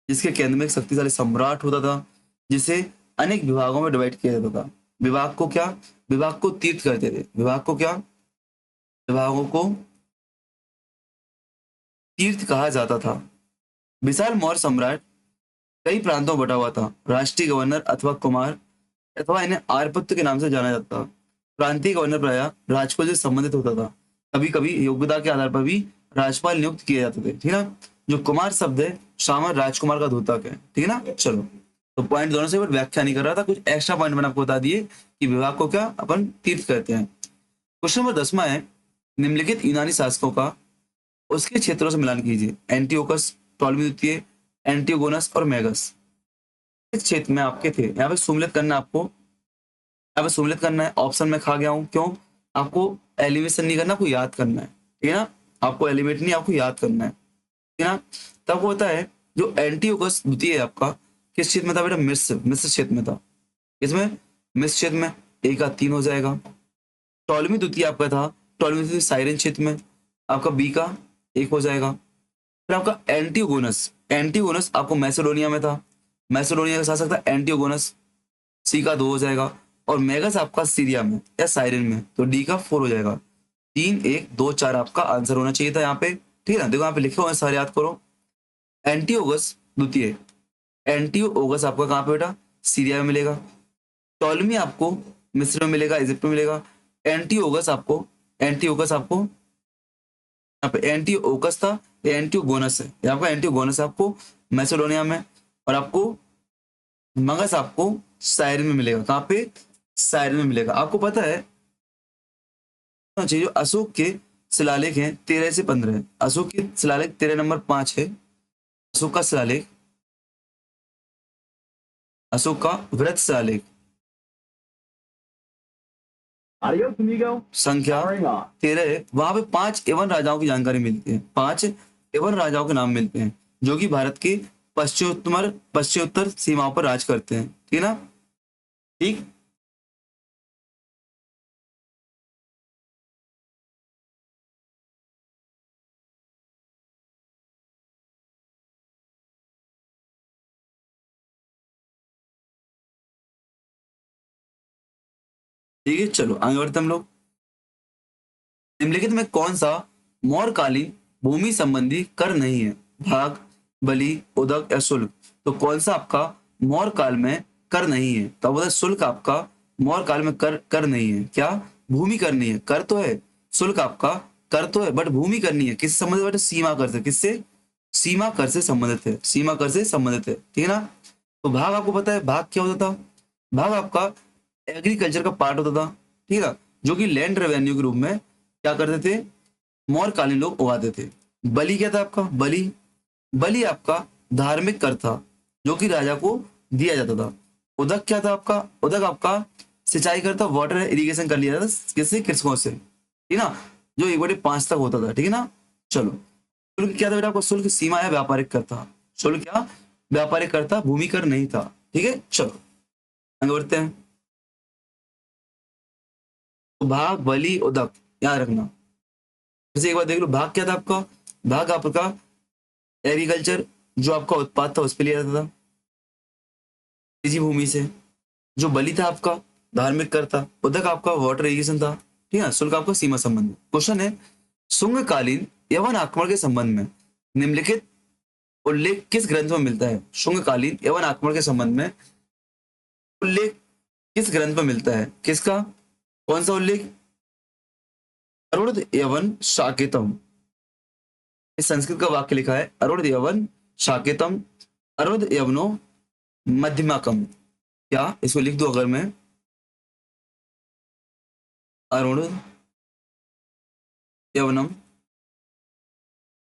जिसके केंद्र में एक शक्तिशाली सम्राट होता था, जिसे अनेक विभागों में डिवाइड किया जाता था। विभाग को क्या? विभाग को तीर्थ करते थे। विभाग को क्या? विभागों को तीर्थ कहा जाता था। विशाल मौर्य सम्राट कई प्रांतों में बटा हुआ था। राष्ट्रीय गवर्नर अथवा कुमार अथवा इन्हें आर्यपुत्र के नाम से जाना जाता था। प्रांतीय गवर्नर प्रायः राजकुल से संबंधित होता था। कभी कभी योग्यता के आधार पर भी राज्यपाल नियुक्त किए जाते थे, ठीक है ना। जो कुमार शब्द है शामर राजकुमार का द्योतक है, ठीक है ना। चलो, तो पॉइंट दोनों से, बट व्याख्या नहीं कर रहा था, कुछ एक्स्ट्रा पॉइंट मैंने आपको बता दिए कि विभाग को क्या अपन तीर्थ कहते हैं। क्वेश्चन नंबर 10वां है, निम्नलिखित यूनानी शासकों का उसके क्षेत्रों से मिलान कीजिए। एंटियोकस, टॉलमी द्वितीय, एंटियोगोनस और मैगस इस क्षेत्र में आपके थे। यहाँ पे सुमिलित करना है आपको, यहाँ पे सुमिलित करना है। ऑप्शन में खा गया हूँ, क्यों? आपको एलिवेशन नहीं करना, आपको याद करना है, ठीक है ना। आपको एलिवेट नहीं, आपको याद करना है, ठीक है ना। तब होता है जो एंटियोकस द्वितीय है आपका किस क्षेत्र में था बेटा? मिस्र क्षेत्र में था। इसमें मिस्र क्षेत्र में A का 3 हो जाएगा। टॉलमी द्वितीय आपका था, टॉलमी द्वितीय साइरेन क्षेत्र में, आपका B का 1 हो जाएगा। फिर आपका एंटीगोनस आपको मैसेडोनिया में था, मैसेडोनिया का शासक था एंटीगोनस, C का 2 हो जाएगा। और मैगस आपका सीरिया में या साइरेन में, तो D का 4 हो जाएगा। 3, 1, 2, 4 आपका आंसर होना चाहिए था यहाँ पे, ठीक है ना। देखो यहाँ पे लिखे हुए सारे याद करो। एंटीओगस द्वितीय, एंटीओगस आपका कहाँ पे बेटा? सीरिया में मिलेगा। टॉलमी आपको मिस्र में मिलेगा, इजिप्ट में मिलेगा। एंटीओगस आपको यहाँ पे एंटीओगस था, एंटीओगोनस है, यहाँ पे एंटीओगोनस आपको मैसेडोनिया में, और आपको मगस आपको साइरेन में मिलेगा। कहाँ पे? साइरेन में मिलेगा। आपको पता है जो अशोक के शिलालेख हैं 13 से 15 है। अशोक के शिलालेख 13 नंबर 5 है। अशोक का शिलालेख अशोक का वृत्त शिलालेख। Adios, amigo. संख्या Powering on. 13, वहां पे 5 एवन राजाओं की जानकारी मिलती है। 5 एवन राजाओं के नाम मिलते हैं जो कि भारत की पश्चिमोत्तर सीमाओं पर राज करते हैं, ठीक है ना। ठीक, ठीक है, चलो आगे बढ़ते हम लोग। निम्नलिखित में कौन सा मौर्यकालीन भूमि संबंधी कर नहीं है? भाग, बलि, उदक या शुल्क। तो कौन सा आपका मौर्य काल में कर नहीं है? तो बोला शुल्क आपका मौर्य काल में कर नहीं है। क्या? भूमि करनी है, कर तो है। शुल्क आपका कर तो है बट भूमि करनी है। किससे संबंधित बेटा? सीमा कर से। किससे? सीमा कर से संबंधित है। सीमा कर से संबंधित है, ठीक है ना। तो भाग आपको पता है भाग क्या होता था? भाग आपका एग्रीकल्चर का पार्ट होता था, ठीक है, जो कि लैंड रेवेन्यू के रूप में क्या करते थे? मौर्यकालीन लोग उगाते थे। बलि क्या था आपका? बलि, बलि आपका धार्मिक कर था जो कि राजा को दिया जाता था। उदक क्या था आपका? उदक आपका सिंचाई कर था, वाटर इरिगेशन कर लिया जाता था किससे? कृषकों से, ठीक है ना, जो 1/5 तक होता था, ठीक है ना। चलो, शुल्क क्या था बेटा आपको? शुल्क सीमा या व्यापारिक कर था। शुल्क क्या? व्यापारिक कर था, भूमि कर नहीं था, ठीक है। चलो आगे बढ़ते हैं। तो भाग, बलि, उदक याद रखना। जैसे एक बार देख लो, भाग क्या था आपका? भाग आपका एग्रीकल्चर, जो आपका उत्पाद था उस पर लिया जाता था निजी भूमि से। जो बलि था आपका धार्मिक कर था। उदक आपका वाटर इरिगेशन था, ठीक है। शुल्क आपका सीमा संबंध। क्वेश्चन है, शुंगकालीन यवन आक्रमण के संबंध में निम्नलिखित उल्लेख किस ग्रंथ में मिलता है? शुंगकालीन यवन आक्रमण के संबंध में उल्लेख किस ग्रंथ में मिलता है? किसका? कौन सा उल्लेख? अरुण यवन शाकेतम। इस संस्कृत का वाक्य लिखा है, अरुण यवन शाकेतम अरुण यवनो मध्यमाकम। क्या इसको लिख दो अगर मैं? अरुण यवनम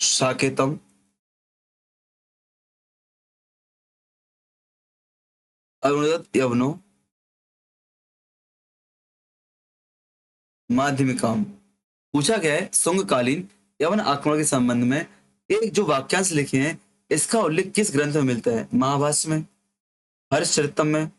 शाकेतम अरुणदत्त यवनो माध्यमिकाम। पूछा गया है शुंगकालीन यवन आक्रमण के संबंध में एक जो वाक्यांश लिखे हैं इसका उल्लेख किस ग्रंथ में मिलता है? महाभाष्य में, हर्षचरितम में,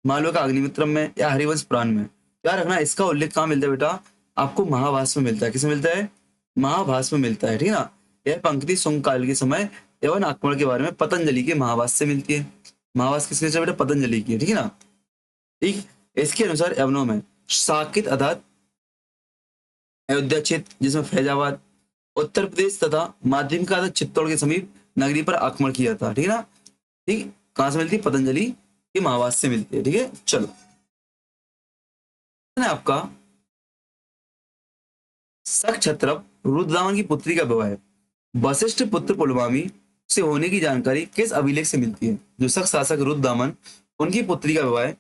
मालविका अग्निमित्रम में या हरिवंश पुराण में? याद रखना इसका उल्लेख कहाँ मिलता है बेटा? आपको महाभाष्य में मिलता है। किसमें मिलता है? महाभाष्य में मिलता है, ठीक है ना। यह पंक्ति शुंग काल के समय यवन आक्रमण के बारे में पतंजलि के महाभाष्य से मिलती है। महाभाष्य किसके से बेटा? पतंजलि की है, ठीक है ना। ठीक, इसके अनुसार यवनों में साकित अर्थात अयोध्या क्षेत्र जिसमें फैजाबाद, उत्तर प्रदेश तथा माध्यम का चित्तौड़ के समीप नगरी पर आक्रमण किया था, ठीक है ना। ठीक, कहां से मिलती है? पतंजलि के महाभाष्य से मिलती है, ठीक है। चलो आपका शक छत्रप रुद्रदामन की पुत्री का विवाह वशिष्ठ पुत्र पुलवामी से होने की जानकारी किस अभिलेख से मिलती है? जो शक शासक रुद्रदामन उनकी पुत्री का विवाह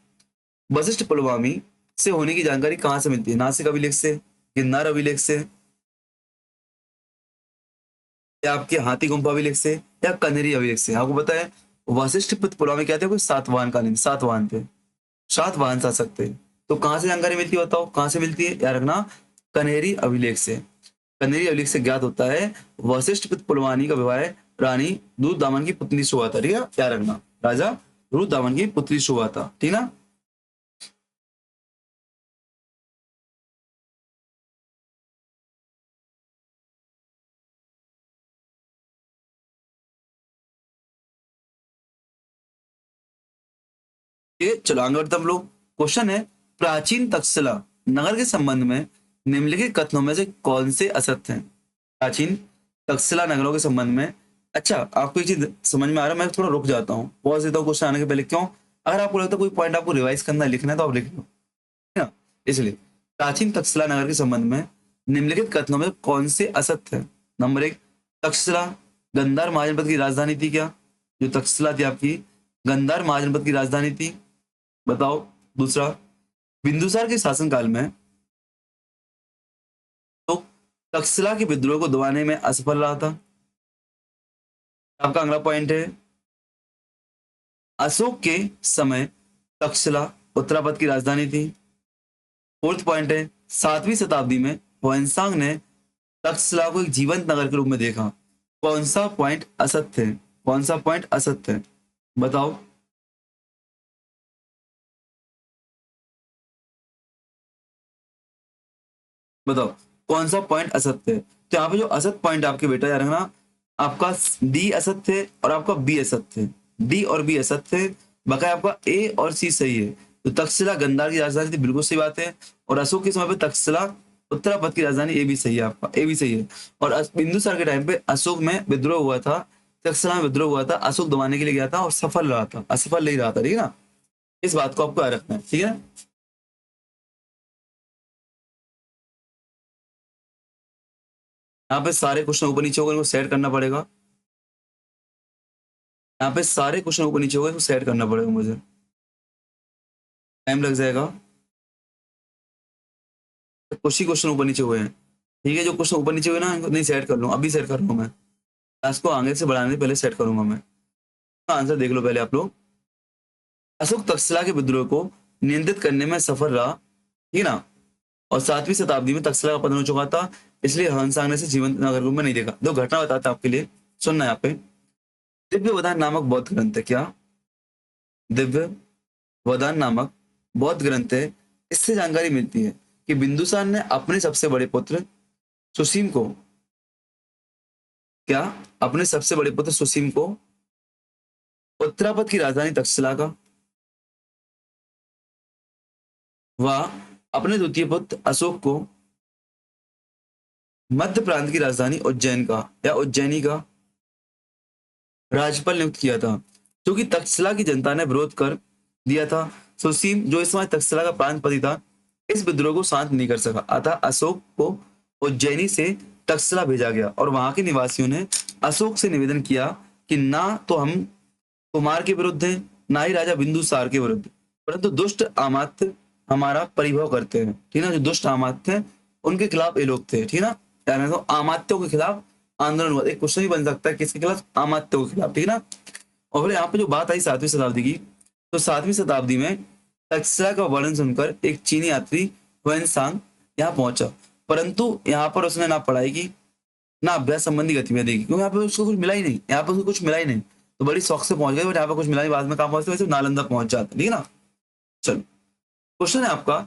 वशिष्ठ पुलवामी से होने की जानकारी कहां से मिलती है? नासिक अभिलेख से, गिरनार अभिलेख से, या आपके हाथी गुम्फा अभिलेख से, या कनेरी अभिलेख से? आपको पता है वशिष्ठ पुत्र पुलवामी क्या थे? कोई सातवाहन कालीन सातवाहन थे, सातवाहन शासक थे। तो कहां से जानकारी मिलती है बताओ? कहां से मिलती है? याद रखना कनेरी अभिलेख से। कनेरी अभिलेख से ज्ञात होता है वशिष्ठ पुत्र पुलवामी का विवाह रानी रुद्रदामन की पुत्री से हुआ था, ठीक है। याद रखना राजा रुद्रदामन की पुत्री से हुआ था, ठीक ना। ये चलो आगे बढ़ते हम लोग। क्वेश्चन है, प्राचीन तक्षशिला नगर के संबंध में निम्नलिखित कथनों में से कौन से असत्य हैं? प्राचीन तक्षशिला नगरों के संबंध में। अच्छा, आपको एक चीज समझ में आ रहा है? मैं थोड़ा रुक जाता हूँ, पॉज देता हूँ क्वेश्चन आने के पहले। क्यों? अगर आपको लगता है कोई पॉइंट आपको रिवाइज करना है, लिखना है, तो आप लिख लो, है ना। इसलिए प्राचीन तक्षशिला नगर के संबंध में निम्नलिखित कथनों में कौन से असत्य है? नंबर 1, तक्षशिला गंधार महाजनपद की राजधानी थी क्या? जो तक्षशिला थी आपकी गंधार महाजनपद की राजधानी थी, बताओ। दूसरा, बिंदुसार के शासनकाल में तो तक्षशिला के विद्रोह को दबाने में असफल रहा था। आपका अगला पॉइंट है अशोक के समय तक्षशिला उत्तरापद की राजधानी थी। फोर्थ पॉइंट है, 7वीं शताब्दी में ह्वेनसांग ने तक्षशिला को एक जीवंत नगर के रूप में देखा। कौन सा पॉइंट असत्य है? कौन सा पॉइंट असत्य है? बताओ। बताओ कौन सा पॉइंट असत्य है? तो यहाँ पे जो असत पॉइंट आपके बेटा याद रखना, आपका डी असत्य है और आपका बी असत्य है। डी और बी असत्य है, बकाया आपका ए और सी सही है। तो तक्षशिला गंधार की राजधानी थी, बिल्कुल सही बात है। और अशोक के समय पे तक्षशिला उत्तरापद की राजधानी, ए भी सही है आपका, ए भी सही है। और बिंदुसार के टाइम पे अशोक में विद्रोह हुआ था, तक्षशिला में विद्रोह हुआ था, अशोक दबाने के लिए गया था और सफल रहा था, असफल नहीं रहा था, ठीक है ना। इस बात को आपको याद रखना है, ठीक है। यहाँ पे सारे क्वेश्चन ऊपर नीचे होगा, इनको सेट करना पड़ेगा। यहाँ पे सारे क्वेश्चन ऊपर नीचे होगा, इसको सेट करना पड़ेगा मुझे, टाइम लग जाएगा। तो कुछ ही क्वेश्चन ऊपर नीचे हुए हैं, ठीक है। जो क्वेश्चन ऊपर नीचे हुए ना, इनको नहीं सेट कर लूँ, अभी सेट कर लूँ मैं। क्लास को आगे से बढ़ाने से पहले सेट करूंगा मैं। आंसर देख लो पहले आप लोग। अशोक तक्षशिला के विद्रोह को नियंत्रित करने में सफल रहा, ठीक है ना। और 7वीं शताब्दी में तक्षशिला का पतन हो चुका था, इसलिए ह्वेनसांग ने इसे जीवंत नगर रूप में नहीं देखा। दो घटना बताते हैं आपके लिए, सुनना यहाँ पे। दिव्य वदान नामक बौद्ध ग्रंथ है, क्या? दिव्य वदान नामक बौद्ध ग्रंथ है। इससे जानकारी मिलती है कि बिंदुसार ने अपने सबसे बड़े पुत्र सुसीम को, क्या अपने सबसे बड़े पुत्र सुसीम को उत्तरापद की राजधानी तक्षशिला का, वह अपने द्वितीय पुत्र अशोक को मध्य प्रांत की राजधानी उज्जैन का या उज्जैनी का राज्यपाल नियुक्त किया था, क्योंकि तक्षशिला की जनता ने विरोध कर दिया था। सुसीम, जो इस समय तक्षशिला का प्रांतपति था, इस विद्रोह को शांत नहीं कर सका, अतः अशोक को उज्जैनी से तक्षशिला भेजा गया और वहां के निवासियों ने अशोक से निवेदन किया कि ना तो हम कुमार के विरुद्ध हैं, ना ही राजा बिंदुसार के विरुद्ध, परंतु दुष्ट अमात्य हमारा परिभव करते हैं, ठीक है ना। जो दुष्ट अमात्य हैं उनके खिलाफ ये लोग थे, ठीक है ना। यानी तो अमात्यों के खिलाफ आंदोलन हुआ। एक क्वेश्चन ही बन सकता है किसके खिलाफ? अमात्यों के खिलाफ, ठीक है ना। और फिर यहाँ पे जो बात आई 7वीं शताब्दी की, तो 7वीं शताब्दी में तक्षशिला का वर्णन सुनकर एक चीनी यात्री ह्वेनसांग यहाँ पहुंचा, परंतु यहाँ पर उसने ना पढ़ाई की ना अभ्यास संबंधी गतिविधि की, क्योंकि यहाँ पे उसको कुछ मिला ही नहीं, यहाँ पे उसको कुछ मिला ही नहीं। तो बड़ी शौक से पहुंच गए, बट यहाँ पे कुछ मिला नहीं, बाद में कहाँ पहुंचते, वैसे नालंदा पहुंच जाते, ठीक है ना। चलो, क्वेश्चन है आपका,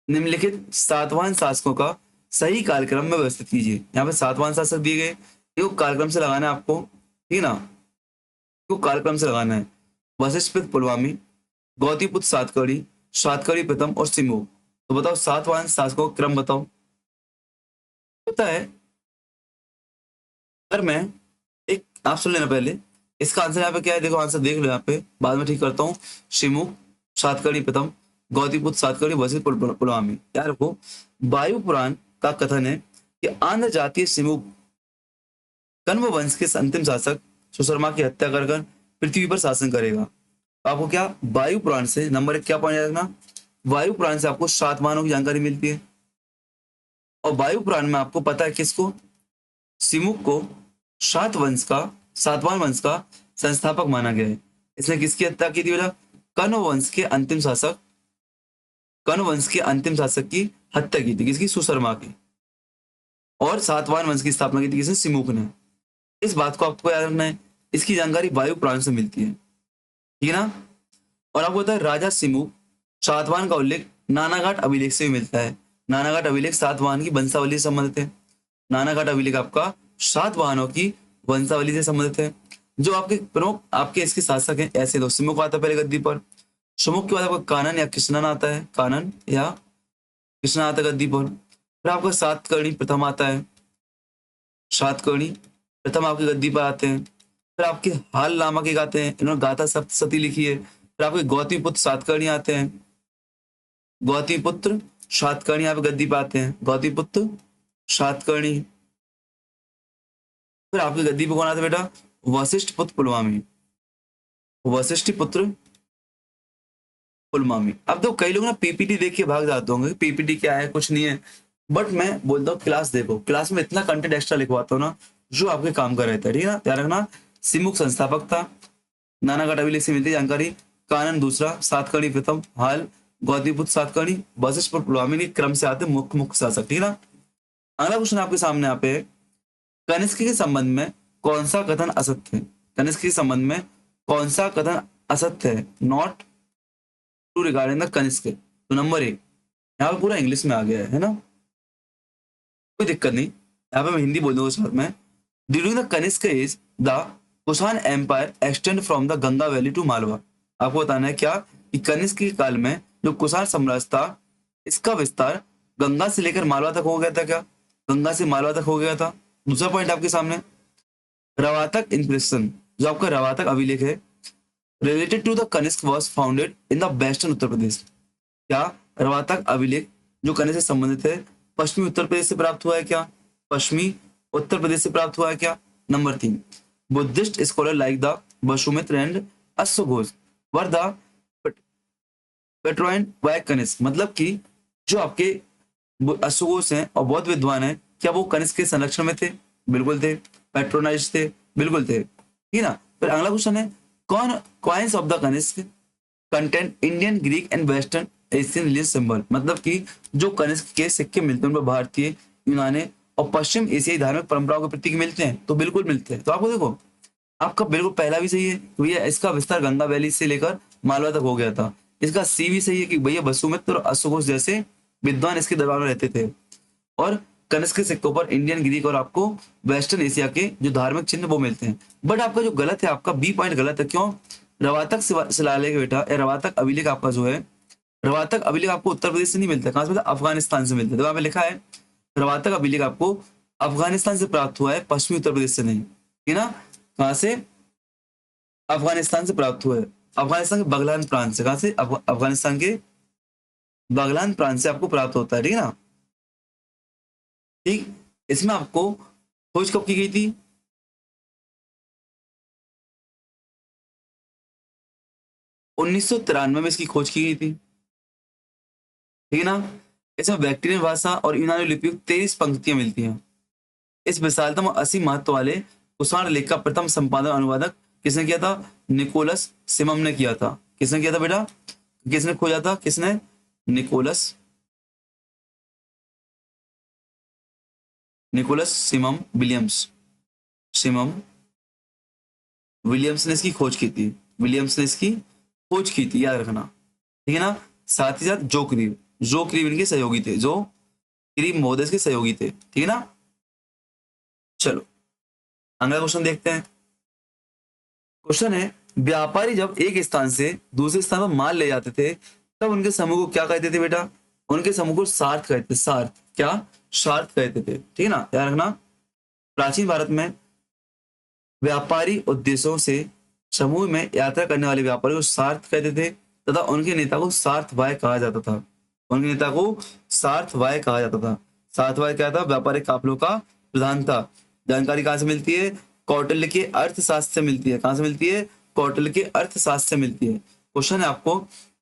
निम्नलिखित सातवाहन शासकों का सही कालक्रम में व्यवस्थित कीजिए। यहाँ पे सातवाहन शासक दिए गए, इसको कालक्रम से लगाना है आपको, ठीक है ना। इसको कालक्रम से लगाना है। वशिष्ठ पुलवामी, गौतमीपुत्र सातकर्णी, सातकर्णी प्रथम और सिमो। तो बताओ सातवाहन शासकों का क्रम बताओ। पता है, अगर मैं एक, आप सुन लेना पहले, इसका आंसर यहाँ पे क्या है, देखो आंसर देख लो यहाँ पे, बाद में ठीक करता हूँ। शिमु, सातकर्णी प्रथम, गौतमीपुत्र सातकर्णी, वशिष्ठ पुलवामी। यार रखो, वायु पुराण का कथन है कि आंध्र जातीय सिमु कण्व वंश के अंतिम शासक सुशर्मा की हत्या कर पृथ्वी पर शासन करेगा। तो आपको क्या वायु पुराण से, नंबर 1 क्या पॉइंट रखना, वायु पुराण से आपको सातवाहनों की जानकारी मिलती है। और वायु पुराण में आपको पता है किसको, सिमुक को सातवाहन वंश का संस्थापक माना गया है। इसने किसकी हत्या की थी बेटा? कण्व वंश के अंतिम शासक, कण्व वंश के अंतिम शासक की हत्या की थी, किसकी? सुशर्मा की। और सातवाहन वंश की स्थापना की थी किसने? सिमुक ने। इस बात को आपको याद रखना है, इसकी जानकारी वायु पुराण से मिलती है, ठीक है ना। और आपको पता है राजा सिमुक सातवाहन का उल्लेख नानाघाट अभिलेख से भी मिलता है। नानाघाट अभिलेख सातवाहन की वंशावली से संबंधित है। नानाघाट अभिलेख आपका सातवाहनों की वंशावली से संबंधित है। जो आपके प्रमुख आपके इसके शासक हैं ऐसे दो, सिमुक आता है पहले गद्दी पर, सुमुख के बाद आपका कानन या कृष्णन आता है, कानन या कृष्णा आता है गद्दी पर। फिर आपका सातकर्णी प्रथम आता है, सातकर्णी प्रथम आपकी गद्दी पर आते हैं। फिर आपके हाल नामक एक आते हैं, इन्होंने गाथा सप्तशती लिखी है। फिर आपके गौतमीपुत्र सातकर्णी आते हैं, गौतमीपुत्र सातकर्णी यहाँ पे गद्दी पे आते हैं, गौतमीपुत्र सातकर्णी। फिर आपकी गद्दी पे कौन आते हैं बेटा? वशिष्ठ पुत्र पुलवामी, वशिष्ठ पुत्र पुलवामी। अब तो कई लोग ना पीपीटी देख के भाग जाते होंगे, पीपीटी क्या है, कुछ नहीं है। बट मैं बोलता हूँ क्लास देखो, क्लास में इतना कंटेंट एक्स्ट्रा लिखवाता हूँ ना जो आपके काम का रहता है, ठीक है ना। ध्यान रखना, सिमुक संस्थापक था, नानाघाट अभिलेख से मिलती है जानकारी। कानन दूसरा, सातकर्णी प्रथम, हाल गौतमीपुत्र सातकर्णी, वशिष्ठ और पुलवामिनी क्रम से आते मुख्य मुख्य शासक, ठीक है ना। अगला क्वेश्चन आपके सामने यहाँ पे है, कनिष्क के संबंध में कौन सा कथन असत्य है? कनिष्क के संबंध में कौन सा कथन असत्य है? Not true regarding the Kanishka. तो नंबर 1, यहाँ पे पूरा इंग्लिश में आ गया है ना, कोई दिक्कत नहीं, यहाँ पे मैं हिंदी बोल दूंगा साथ में। During the Kanishka age the Kushan empire extend from the Ganga valley to Malwa. आपको बताना है क्या कि कनिष्क के काल में जो कुषाण साम्राज्य था इसका विस्तार गंगा से लेकर मालवा तक हो गया था। क्या गंगा से मालवा तक हो गया था? दूसरा पॉइंट आपके सामने, रवातक इंप्रेशन, जो आपका रवातक अभिलेख है, related to the Kanishka was founded in the western Uttar Pradesh. क्या रवातक अभिलेख जो कनिष्क से संबंधित है पश्चिमी उत्तर प्रदेश से प्राप्त हुआ है? क्या पश्चिमी उत्तर प्रदेश से प्राप्त हुआ है? क्या number 3, Buddhist scholar like the Vasumitra and अश्वघोष were the patronised by Kanishka. मतलब कि जो आपके अश्वघोष हैं और बौद्ध विद्वान हैं, क्या वो कनिष्क के संरक्षण में थे? बिल्कुल थे। पेट्रोनाइज थे? बिल्कुल थे, ठीक ना। फिर अगला क्वेश्चन है, कौन coins of the Kanishka content Indian, Greek and western Asian religious symbol. मतलब कि जो कनिष्क के सिक्के मिलते हैं उनमें भारतीय, यूनानी और पश्चिम एशियाई धार्मिक परंपराओं के प्रतीक मिलते हैं? तो बिल्कुल मिलते हैं। तो आपको देखो, आपका बिल्कुल पहला भी सही है कि भैया इसका विस्तार गंगा वैली से लेकर मालवा तक हो गया था। इसका सी भी सही है कि भैया वसुमित्र और अश्वघोष जैसे विद्वान इसके दरबार में रहते थे। और कनिष्क के सिक्कों पर इंडियन, ग्रीक और आपको वेस्टर्न एशिया के जो धार्मिक चिन्ह वो मिलते हैं। बट आपका जो गलत है, आपका बी पॉइंट गलत है। क्यों? रवातक शिलालेख बेटा, या रवातक अभिलेख आपका जो है, रवातक अभिलेख आपको उत्तर प्रदेश से नहीं मिलता। कहां से मिलता? अफगानिस्तान से मिलता है। तो वहां पे लिखा है रवातक अभिलेख आपको अफगानिस्तान से प्राप्त हुआ है, पश्चिमी उत्तर प्रदेश से नहीं, है ना। कहां से? अफगानिस्तान से प्राप्त हुआ है, अफगानिस्तान के बगलान प्रांत से। कहां से? अफगानिस्तान के बगलान प्रांत से आपको प्राप्त होता है, ठीक है ना। ठीक, इसमें आपको खोज कब की गई थी? 1993 में इसकी खोज की गई थी, ठीक है ना। इसमें बैक्टीरियन भाषा और यूनानी लिपि 23 पंक्तियां मिलती हैं। इस विशालतम 80 महत्व वाले कुषाण लेख का प्रथम संपादन अनुवादक किसने किया था? निकोलस सिमम ने किया था। किसने किया था बेटा? किसने खोजा था? किसने? निकोलस सिमम विलियम्स ने इसकी खोज की थी। विलियम्स ने इसकी खोज की थी, याद रखना, ठीक है ना। साथ ही साथ जो क्रीव इनके सहयोगी थे, जो क्रीव महोदय के सहयोगी थे, ठीक है ना। चलो अगला क्वेश्चन देखते हैं। क्वेश्चन है, व्यापारी जब एक स्थान से दूसरे स्थान पर माल ले जाते थे तब उनके समूह को क्या कहते थे बेटा? उनके समूह को सार्थ कहते थे। सार्थ, क्या? सार्थ कहते थे, ठीक है ना, याद रखना। प्राचीन भारत में व्यापारी उद्देश्यों से समूह में यात्रा करने वाले व्यापारी को सार्थ कहते थे तथा उनके नेता को सार्थवाय कहा जाता था। उनके नेता को सार्थवाय कहा जाता था। सार्थवाय क्या था? व्यापारिक काफिलों का प्रधान था। जानकारी कहां से मिलती है? कौटिल्य के अर्थशास्त्र से मिलती है। कहां से मिलती है? कौटिल्य के अर्थशास्त्र से मिलती है। क्वेश्चन है आपको,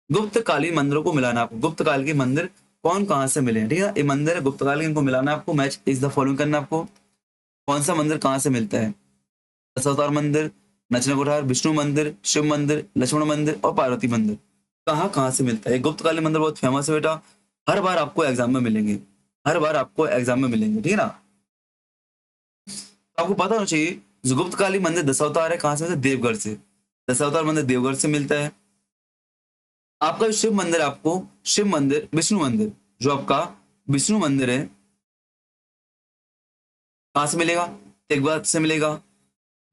गुप्तकालीन मंदिरों को मिलाना। आपको गुप्तकाल के मंदिर कौन कहां से मिले, ठीक है। ये मंदिर है गुप्तकाल के, इनको मिलाना आपको, मैच इज द फॉलोइंग करना आपको। कौन सा मंदिर कहां से मिलता है? दशावतार मंदिर, नचना कुठार, विष्णु मंदिर, शिव मंदिर, लक्ष्मण मंदिर और पार्वती मंदिर कहाँ कहाँ से मिलता है? गुप्तकालीन मंदिर बहुत फेमस है बेटा, हर बार आपको एग्जाम में मिलेंगे, हर बार आपको एग्जाम में मिलेंगे, ठीक है ना। तो आपको पता होना चाहिए जो गुप्तकालीन मंदिर दशावतार है कहाँ से मिलता है? देवघर से। दशावतार मंदिर देवघर से मिलता है। आपका जो शिव मंदिर, आपको शिव मंदिर, विष्णु मंदिर, जो आपका विष्णु मंदिर है कहाँ से मिलेगा? तेगबाद से मिलेगा।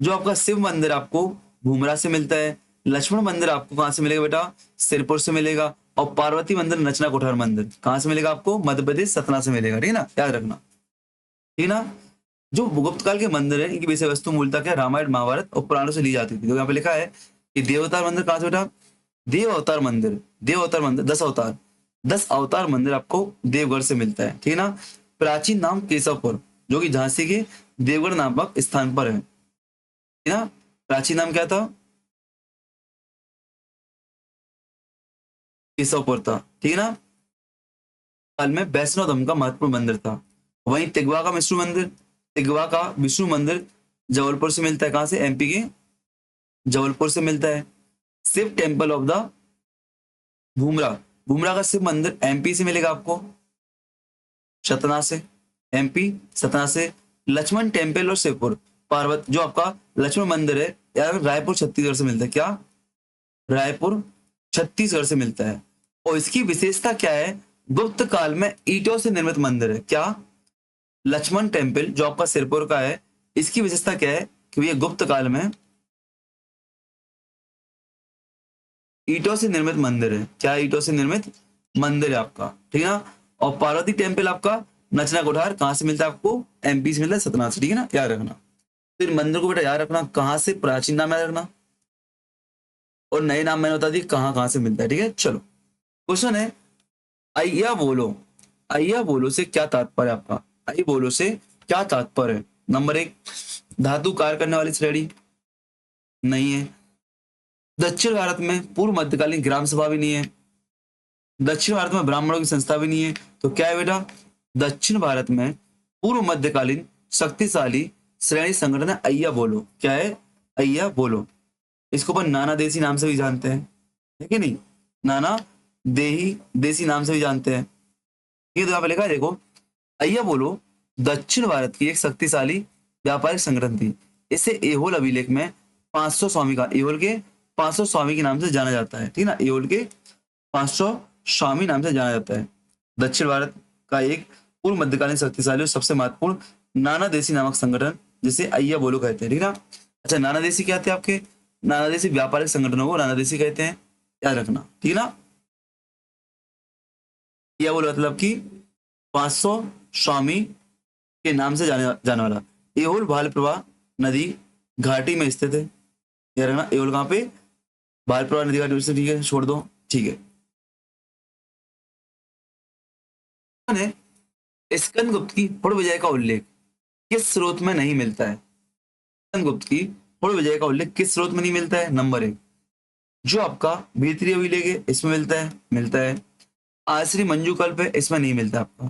जो आपका शिव मंदिर आपको भूमरा से मिलता है। लक्ष्मण मंदिर आपको कहां से मिलेगा बेटा? सिरपुर से मिलेगा। और पार्वती मंदिर, नचना कोठार मंदिर कहां से मिलेगा आपको? मध्य प्रदेश, सतना से मिलेगा, ठीक है ना, याद रखना, ठीक है ना। जो गुप्तकाल के मंदिर है इनकी विषय वस्तु मूलतः क्या? रामायण, महाभारत और पुराणों से ली जाती थी। तो यहाँ पे लिखा है कि देवतार मंदिर कहां से बेटा? देव अवतार मंदिर, 10 अवतार मंदिर आपको देवगढ़ से मिलता है, ठीक है ना। प्राचीन नाम केशवपुर, जो कि झांसी के देवगढ़ नामक स्थान पर है ना। प्राचीन नाम क्या था? केशवपुर था, ठीक है ना। काल में वैष्णव धर्म का महत्वपूर्ण मंदिर था। वहीं तिगवा का विष्णु मंदिर जबलपुर से मिलता है। कहां से? एमपी के जबलपुर से मिलता है। Shiv temple of the Bhumara, Bhumara का शिव मंदिर एमपी से मिलेगा आपको, सतना से, एमपी सतना से। लक्ष्मण टेम्पल और शिवपुर पार्वत, जो आपका लक्ष्मण मंदिर है यार, रायपुर छत्तीसगढ़ से मिलता है। क्या? रायपुर छत्तीसगढ़ से मिलता है। और इसकी विशेषता क्या है? गुप्त काल में ईंटों से निर्मित मंदिर है। क्या? लक्ष्मण टेम्पल जो आपका सिरपुर का है, इसकी विशेषता क्या है कि ये गुप्त काल में ईंटों से निर्मित मंदिर है। क्या? ईंटों से निर्मित मंदिर है आपका, ठीक है ना। और पार्वती टेम्पल आपका नचना कोठार कहां से मिलता है आपको? एमपी से मिलता है, सतना से, ठीक है ना, याद रखना। फिर मंदिर को बेटा याद रखना, कहां से प्राचीन नाम याद रखना, और नए नाम मैंने बता दी कहां कहां से मिलता है, ठीक है। चलो क्वेश्चन है, अय्या बोलो, अय्या बोलो से क्या तात्पर्य आपका? अय्या बोलो से क्या तात्पर्य है? नंबर 1, धातु कार्य करने वाली श्रेणी नहीं है। दक्षिण भारत में पूर्व मध्यकालीन ग्राम सभा भी नहीं है। दक्षिण भारत में ब्राह्मणों की संस्था भी नहीं है। तो क्या है बेटा? दक्षिण भारत में पूर्व मध्यकालीन शक्तिशाली श्रेणी संगठन है अय्या बोलो। क्या है? अय्या बोलो। इसको अपन नाना देसी नाम से भी जानते हैं, है कि नहीं? नाना देही देसी नाम से भी जानते हैं। ये तो यहाँ पे लिखा है, देखो, अय्या बोलो दक्षिण भारत की एक शक्तिशाली व्यापारिक संगठन थी। इसे एहोल अभिलेख में 500 स्वामी का, एहोल के 500 स्वामी के नाम से जाना जाता है, ठीक है ना। एहोल के 500 स्वामी नाम से जाना जाता है। दक्षिण भारत का एक पूर्व मध्यकालीन शक्तिशाली और सबसे महत्वपूर्ण नाना देशी नामक संगठन, जिसे अय्या बोलो कहते हैं, ठीक है ना। अच्छा, नाना देशी क्या थे आपके? नाना देशी व्यापारिक संगठनों को नाना देशी कहते हैं, याद रखना, ठीक है ना। अय्या बोलो मतलब कि 500 स्वामी के नाम से जाने वाला। एहोल भाल प्रवाह नदी घाटी में स्थित है, याद रखना। एहोल कहाँ पे? भाल प्रवाह नदी घाटी में स्थित, ठीक है, छोड़ दो, ठीक है। स्कंद गुप्त की हुड़ विजय का उल्लेख किस स्रोत में नहीं मिलता है? स्कंद गुप्त की हुड़ विजय का उल्लेख किस स्रोत में नहीं मिलता है? नंबर 1, जो आपका भीतरी अभिलेख है इसमें मिलता है, मिलता है। आश्री मंजू कल्प है, इसमें नहीं मिलता आपका।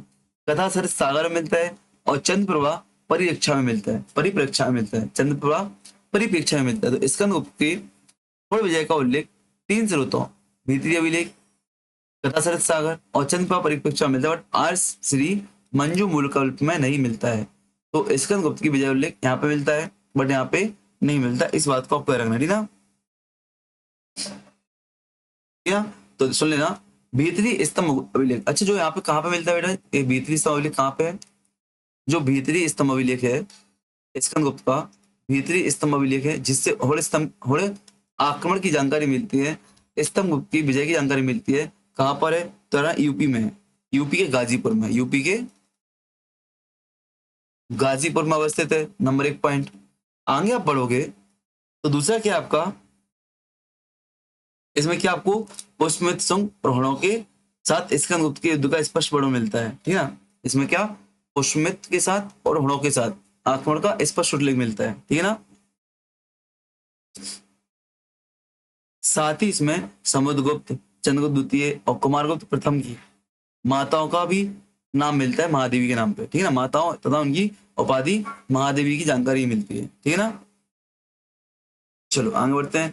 कथा सरित सागर में मिलता है, और चंद्र प्रवाह परिप्रेक्षा में मिलता है, परिप्रेक्षा में मिलता है, चंद्र प्रवाह परिप्रेक्षा में मिलता है। तो स्कंद गुप्त की हुड़ विजय का उल्लेख 3 स्रोतों, भीतरी अभिलेख, कथा सरित सागर और चंद्र प्रवाह परिप्रेक्षा में मिलता है, बट आर श्री मंजू मूल कल्प में नहीं मिलता है। तो स्कंद गुप्त की विजय उल्लेख यहाँ पे मिलता है, बट यहाँ पे नहीं मिलता। इस बात को आपको याद रखना, ठीक ना। क्या? तो सुन लेना, भीतरी स्तंभ अभिलेख। अच्छा, जो यहाँ पे कहाँ पे मिलता है बेटा? ये भीतरी स्तंभ अभिलेख कहाँ पे है? जो भीतरी स्तंभ अभिलेख है स्कंद गुप्त का, भीतरी स्तंभ अभिलेख है, जिससे होड़ आक्रमण की जानकारी मिलती है, स्तंभ गुप्त की विजय की जानकारी मिलती है। कहाँ पर है? तो ना यूपी में है, यूपी के गाजीपुर में, यूपी के गाजीपुर में अवस्थित है। Number 1 point. आगे आप बढ़ोगे तो दूसरा क्या आपका, इसमें क्या आपको पुष्पमित्र संग प्रहणों के साथ स्कंद गुप्त के युद्ध का स्पष्ट वर्णन मिलता है, ठीक है ना। इसमें क्या पुष्पमित्र के साथ और हणों के साथ आक्रमण का स्पष्ट उल्लेख मिलता है, ठीक है ना। साथ ही इसमें समुद्रगुप्त, चंद्रगुप्त द्वितीय और कुमारगुप्त प्रथम की माताओं का भी नाम मिलता है महादेवी के नाम पे, ठीक है ना। माताओं तथा उनकी उपाधि महादेवी की जानकारी मिलती है, ठीक है ना। चलो आगे बढ़ते हैं।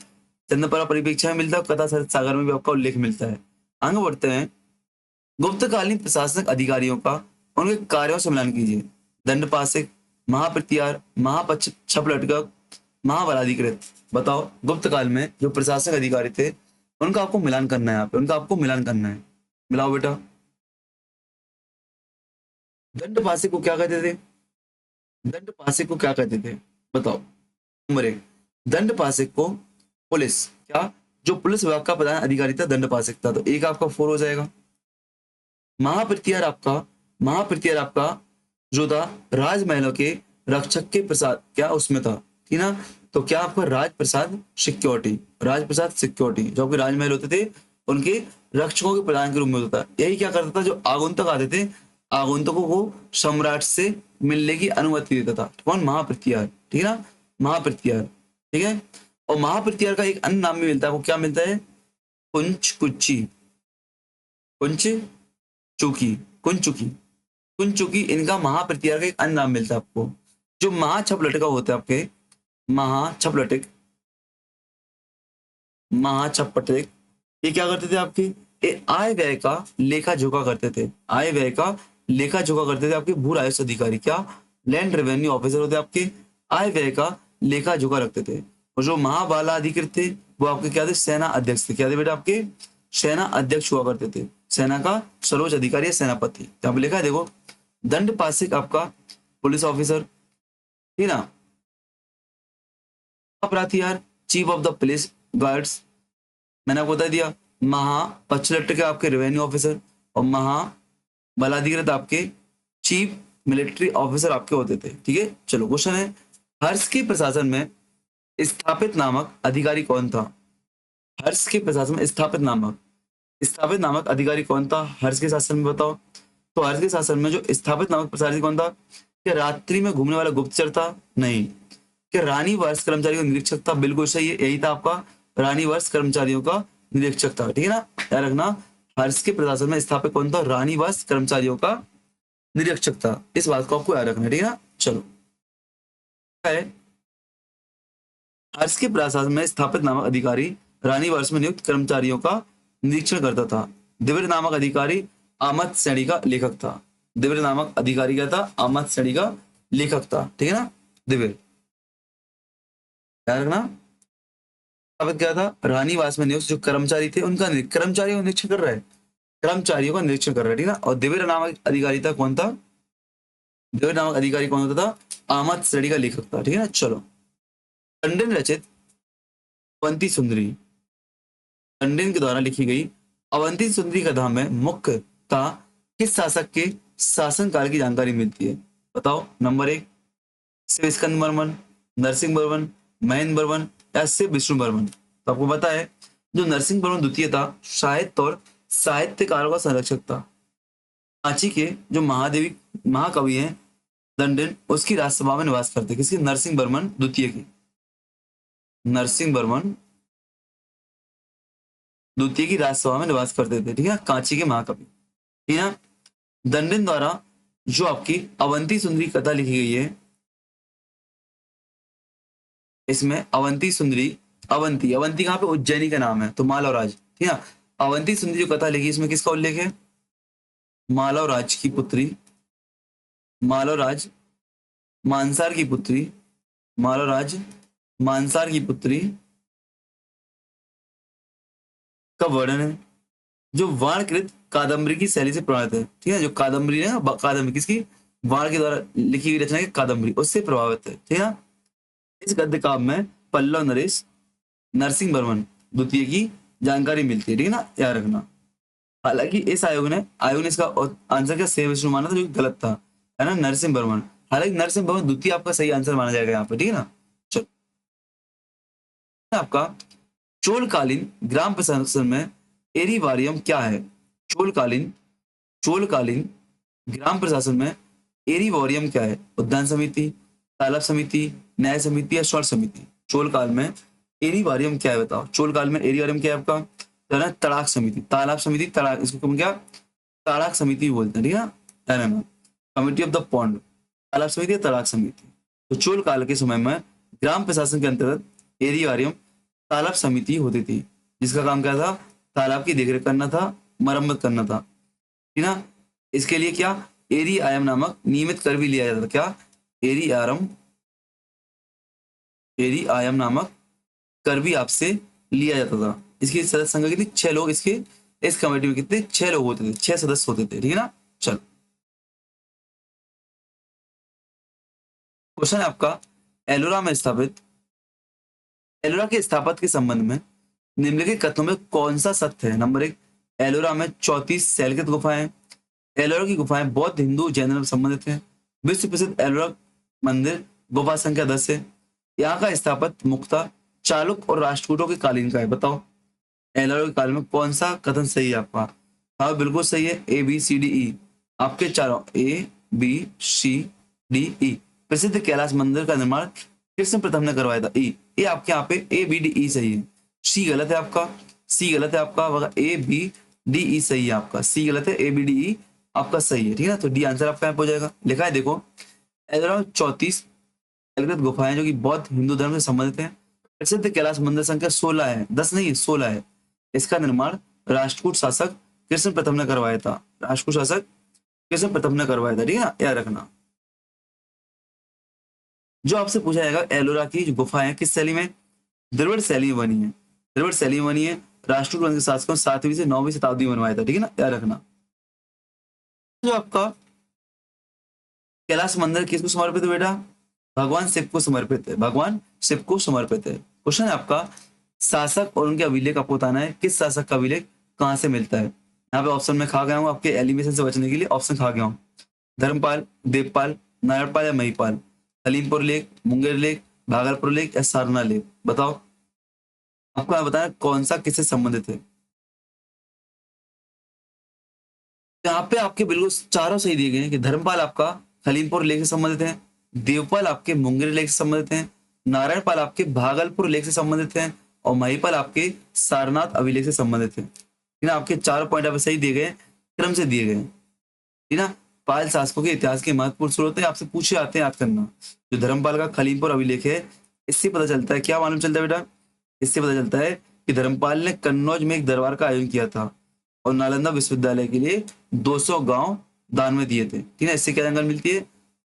चंद्रपरा परिप्रेक्षा में मिलता है, कथा सरित सागर में भी आपका उल्लेख मिलता है। आगे बढ़ते हैं। गुप्तकालीन प्रशासनिक अधिकारियों का उनके कार्यों से मिलान कीजिए। दंडपाशिक, महाप्रतिहार, महापक्षपलटक, महाबलाधिकृत। बताओ गुप्त काल में जो प्रशासनिक अधिकारी थे उनका आपको मिलान करना है, यहाँ पे उनका आपको मिलान करना है। मिलाओ बेटा। दंडपाशिक को क्या कहते थे? दंडपाशिक को क्या कहते थे बताओ। नंबर 1, दंडपाशिक को पुलिस, क्या जो पुलिस विभाग का प्रधान अधिकारी था दंडपाशिक था, तो एक आपका 4 हो जाएगा। महाप्रतिहार आपका जो था राजमहलों के रक्षक के प्रसाद, क्या उसमें था, ठीक ना। तो क्या आपका राजप्रसाद सिक्योरिटी, राजप्रसाद सिक्योरिटी, जो आपके राजमहल होते थे उनके रक्षकों के प्रधान के रूप में होता था। यही क्या करता था, जो आगंतुक आते थे आगंतुकों को सम्राट से मिलने की अनुमति देता था। कौन? महाप्रतिहार, ठीक है ना, महाप्रतिहार, ठीक है। और महाप्रतिहार का एक अन्य नाम भी मिलता है, वो क्या मिलता है? कुंच चुकी, कुंचुकी, कुंचुकी, इनका महाप्रतिहार का एक अन्य नाम मिलता है आपको। जो महाछप लटका होता है आपके, महाछप लटक, महाचपटिक, ये क्या करते थे आपके, ये आय व्यय का लेखा जोखा करते थे, आय व्यय का लेखा जोखा करते थे आपके भू राजस्व अधिकारी, क्या लैंड रेवेन्यू ऑफिसर होते आपके, आय व्यय का लेखा जोखा रखते थे। और जो महाबाला अधिकृत थे वो आपके क्या थे, सेना अध्यक्ष थे, क्या थे बेटा आपके, सेना अध्यक्ष हुआ करते थे, सेना का सर्वोच्च अधिकारी है सेनापति। यहाँ पे लिखा है देखो, दंड पासिक आपका पुलिस ऑफिसर, ठीक है ना, अपराधियार chief of the police guards, मैंने आपको बता दिया, महापचलट के आपके रेवेन्यू ऑफिसर, और महाबलाधिकृत आपके चीफ मिलिट्री ऑफिसर आपके होते थे, ठीक है। चलो क्वेश्चन है, हर्ष के प्रशासन में स्थापित नामक अधिकारी कौन था, हर्ष के प्रशासन में स्थापित नामक अधिकारी कौन था, हर्ष के शासन में बताओ। तो हर्ष के शासन में जो स्थापित नामक प्रशासक कौन था, क्या रात्रि में घूमने वाला गुप्तचर था, नहीं। क्या रानी वर्ष कर्मचारियों का निरीक्षक था, बिल्कुल सही है, यही था आपका, रानी वर्ष कर्मचारियों का निरीक्षक था, ठीक है ना, याद रखना। हर्ष के प्रशासन में स्थापित कौन था, रानी वर्ष कर्मचारियों का निरीक्षक था, इस बात को आपको याद रखना है, ठीक है ना। चलो है, हर्ष के प्रशासन में स्थापित नामक अधिकारी रानी वर्ष में नियुक्त कर्मचारियों का निरीक्षण करता था। दिव्य नामक अधिकारी आमद श्रेणी का लेखक था, दिव्य नामक अधिकारी क्या था, आमद श्रेणी का लेखक था, ठीक है ना, दिव्य, याद रखना। अब क्या था, रानी वास में नियुक्त जो कर्मचारी थे उनका कर्मचारियों का निरीक्षण कर रहा है, कर्मचारियों का निरीक्षण कर रहा है, ठीक है ना। और दिव्य नामक अधिकारी था कौन था, दिव्य नामक अधिकारी कौन होता था, आमद श्रेणी का लेखक था, ठीक है ना। चलो, टंडन रचित अवंती सुंदरी, टंडन के द्वारा लिखी गई अवंती सुंदरी कथा में मुख्यतः किस शासक के शासनकाल की जानकारी मिलती है, बताओ। नंबर 1 शिव स्कंद बर्मन, नरसिंह वर्मन, महेंद्र वर्मन या शिव विष्णु वर्मन। तो आपको पता है जो नरसिंह वर्मन द्वितीय था साहित्य और साहित्यकारों का संरक्षक था। रांची के जो महादेवी महाकवि हैं दंडन, उसकी राजसभा में निवास करते, किसकी, नरसिंह वर्मन द्वितीय की, नरसिंह वर्मन द्वितीय की राजसभा में निवास करते थे, ठीक है, कांची के महाकवि, ठीक है ना। दंडन द्वारा जो आपकी अवंती सुंदरी कथा लिखी गई है, इसमें अवंती सुंदरी, अवंती अवंती कहाँ पे, उज्जैनी का नाम है, तो मालवराज, ठीक है। अवंती सुंदरी जो कथा लिखी इसमें किसका उल्लेख है, मालवराज की पुत्री, मालवराज मानसार की पुत्री, मालवराज मानसार की पुत्री का वर्णन है, जो वाणकृत कादम्बरी की शैली से प्रभावित है, ठीक है, जो कादम्बरी है, कादम्बरी किसकी, वाण के द्वारा लिखी हुई रचना की कादम्बरी, उससे प्रभावित है, ठीक है ना। इस गद्य काव्य में पल्लव नरेश नरसिंह वर्मन द्वितीय की जानकारी मिलती है, ठीक है ना, याद रखना। हालांकि इस आयोग ने इसका आंसर क्या शिव विष्णु माना था, जो गलत था, है ना, नरसिंह वर्मन। हालांकि नरसिंह वर्मन द्वितीय आपका सही आंसर माना जाएगा यहाँ पे, ठीक है ना। चलो, आपका चोलकालीन ग्राम प्रशासन में एरिवारियम क्या है, चोलकालीन चोलकालीन ग्राम प्रशासन में एरिवोरियम क्या है, उद्यान समिति, तालाब समिति, न्याय समिति या शौच समिति। चोल काल में एरिवारियम क्या है बताओ, चोल काल में एरिवारियम क्या है आपका, तो है ना तड़ाक समिति, तालाब समिति, तड़ाक, इसको हम क्या तड़ाक समिति बोलते हैं, ठीक है ना, कमिटी ऑफ द पॉन्ड, तालाब समिति या तड़ाक समिति। तो चोल काल के समय में ग्राम प्रशासन के अंतर्गत एरिवारियम तालाब समिति होती थी, जिसका काम क्या था, तालाब की देखरेख करना था, मरम्मत करना था, ठीक ना। इसके लिए क्या एरी आयम नामक नियमित कर भी लिया जाता था, क्या एरी आयम नामक कर भी आपसे लिया जाता था। इसकी सदस्य संख्या कितनी, 6 लोग, इसके इस कमेटी में कितने 6 लोग होते थे, 6 सदस्य होते थे, ठीक है ना। चलो क्वेश्चन है आपका, एलोरा में स्थापित, एलोरा के स्थापत्य के संबंध में निम्नलिखित कथनों में कौन सा सत्य है। नंबर 1, एलोरा में 34 शैलकृत गुफाएं, एलोरा की गुफाएं बौद्ध हिंदू जैन धर्म से संबंधित है, विश्व प्रसिद्ध एलोरा मंदिर गुफा संख्या 10 है, यहाँ का स्थापत्य मुख्यतः चालुक्य और राष्ट्रकूटों के कालीन का है। बताओ एलोरा के काल में कौन सा कथन सही है आपका। हाँ बिल्कुल सही है, ABCDE आपके चारों ABCDE। प्रसिद्ध कैलाश मंदिर का निर्माण कृष्ण प्रथम ने करवाया था, ये आपके यहाँ पे ABDE सही है, सी गलत है आपका, सी गलत है आपका, ABDE सही है आपका, सी गलत है, ABDE आपका सही है, ठीक है ना। तो डी आंसर आपका यहाँ पे हो जाएगा। लिखा है देखो, एलोरा में 34 शैलकृत गुफाएं जो कि बौद्ध हिंदू धर्म से संबंधित हैं, प्रसिद्ध कैलाश मंदिर संख्या 16 है, 10 नहीं है, 16 है। इसका निर्माण राष्ट्रकूट शासक कृष्ण प्रथम ने करवाया था। राष्ट्रकूट शासक कृष्ण प्रथम ने करवाया था, ठीक है ना, याद रखना। जो आपसे पूछा जाएगा, एलोरा की जो गुफा है किस शैली में, द्रविड़ शैली में बनी है। द्रविड़ शैली में बनी है। राष्ट्रकूट वंश के शासकों 7वीं से 9वीं शताब्दी में बनवाया था, ठीक है ना, याद रखना। जो आपका कैलाश मंदिर किसको समर्पित है बेटा, भगवान शिव को समर्पित है। भगवान शिव को समर्पित है। क्वेश्चन है आपका, शासक और उनके अभिलेख आपको बताना है, किस शासक का अभिलेख कहां से मिलता है। यहाँ पे ऑप्शन में खा गया हूँ आपके एलिमिनेशन से बचने के लिए, ऑप्शन खा गया हूँ। धर्मपाल, देवपाल, नारायणपाल या Mahipal, Halimpur lake, Munger lake, Bhagalpur lake या सारना लेक, बताओ। आपको यहाँ बताना कौन सा किससे संबंधित है। यहाँ पे आपके बिल्कुल चारों सही दिए गए हैं कि धर्मपाल आपका हलीमपुर लेक से संबंधित है, देवपाल आपके मुंगेर लेक से संबंधित हैं, नारायणपाल आपके भागलपुर लेक से संबंधित हैं और महिपाल आपके सारनाथ अभिलेख से संबंधित है। ठीक है ना, आपके चारों पॉइंट आप सही दिए गए, क्रम से दिए गए, ठीक है ना। पाल शासकों के इतिहास के महत्वपूर्ण स्रोत है, आपसे पूछे आते हैं, याद करना। जो धर्मपाल का खलीमपुर अभिलेख है, इससे पता चलता है, क्या मालूम चलता है बेटा, इससे पता चलता है कि धर्मपाल ने कन्नौज में एक दरबार का आयोजन किया था और नालंदा विश्वविद्यालय के लिए 200 गांव दान में दिए थे, ठीक है। इससे क्या जानकारी मिलती है,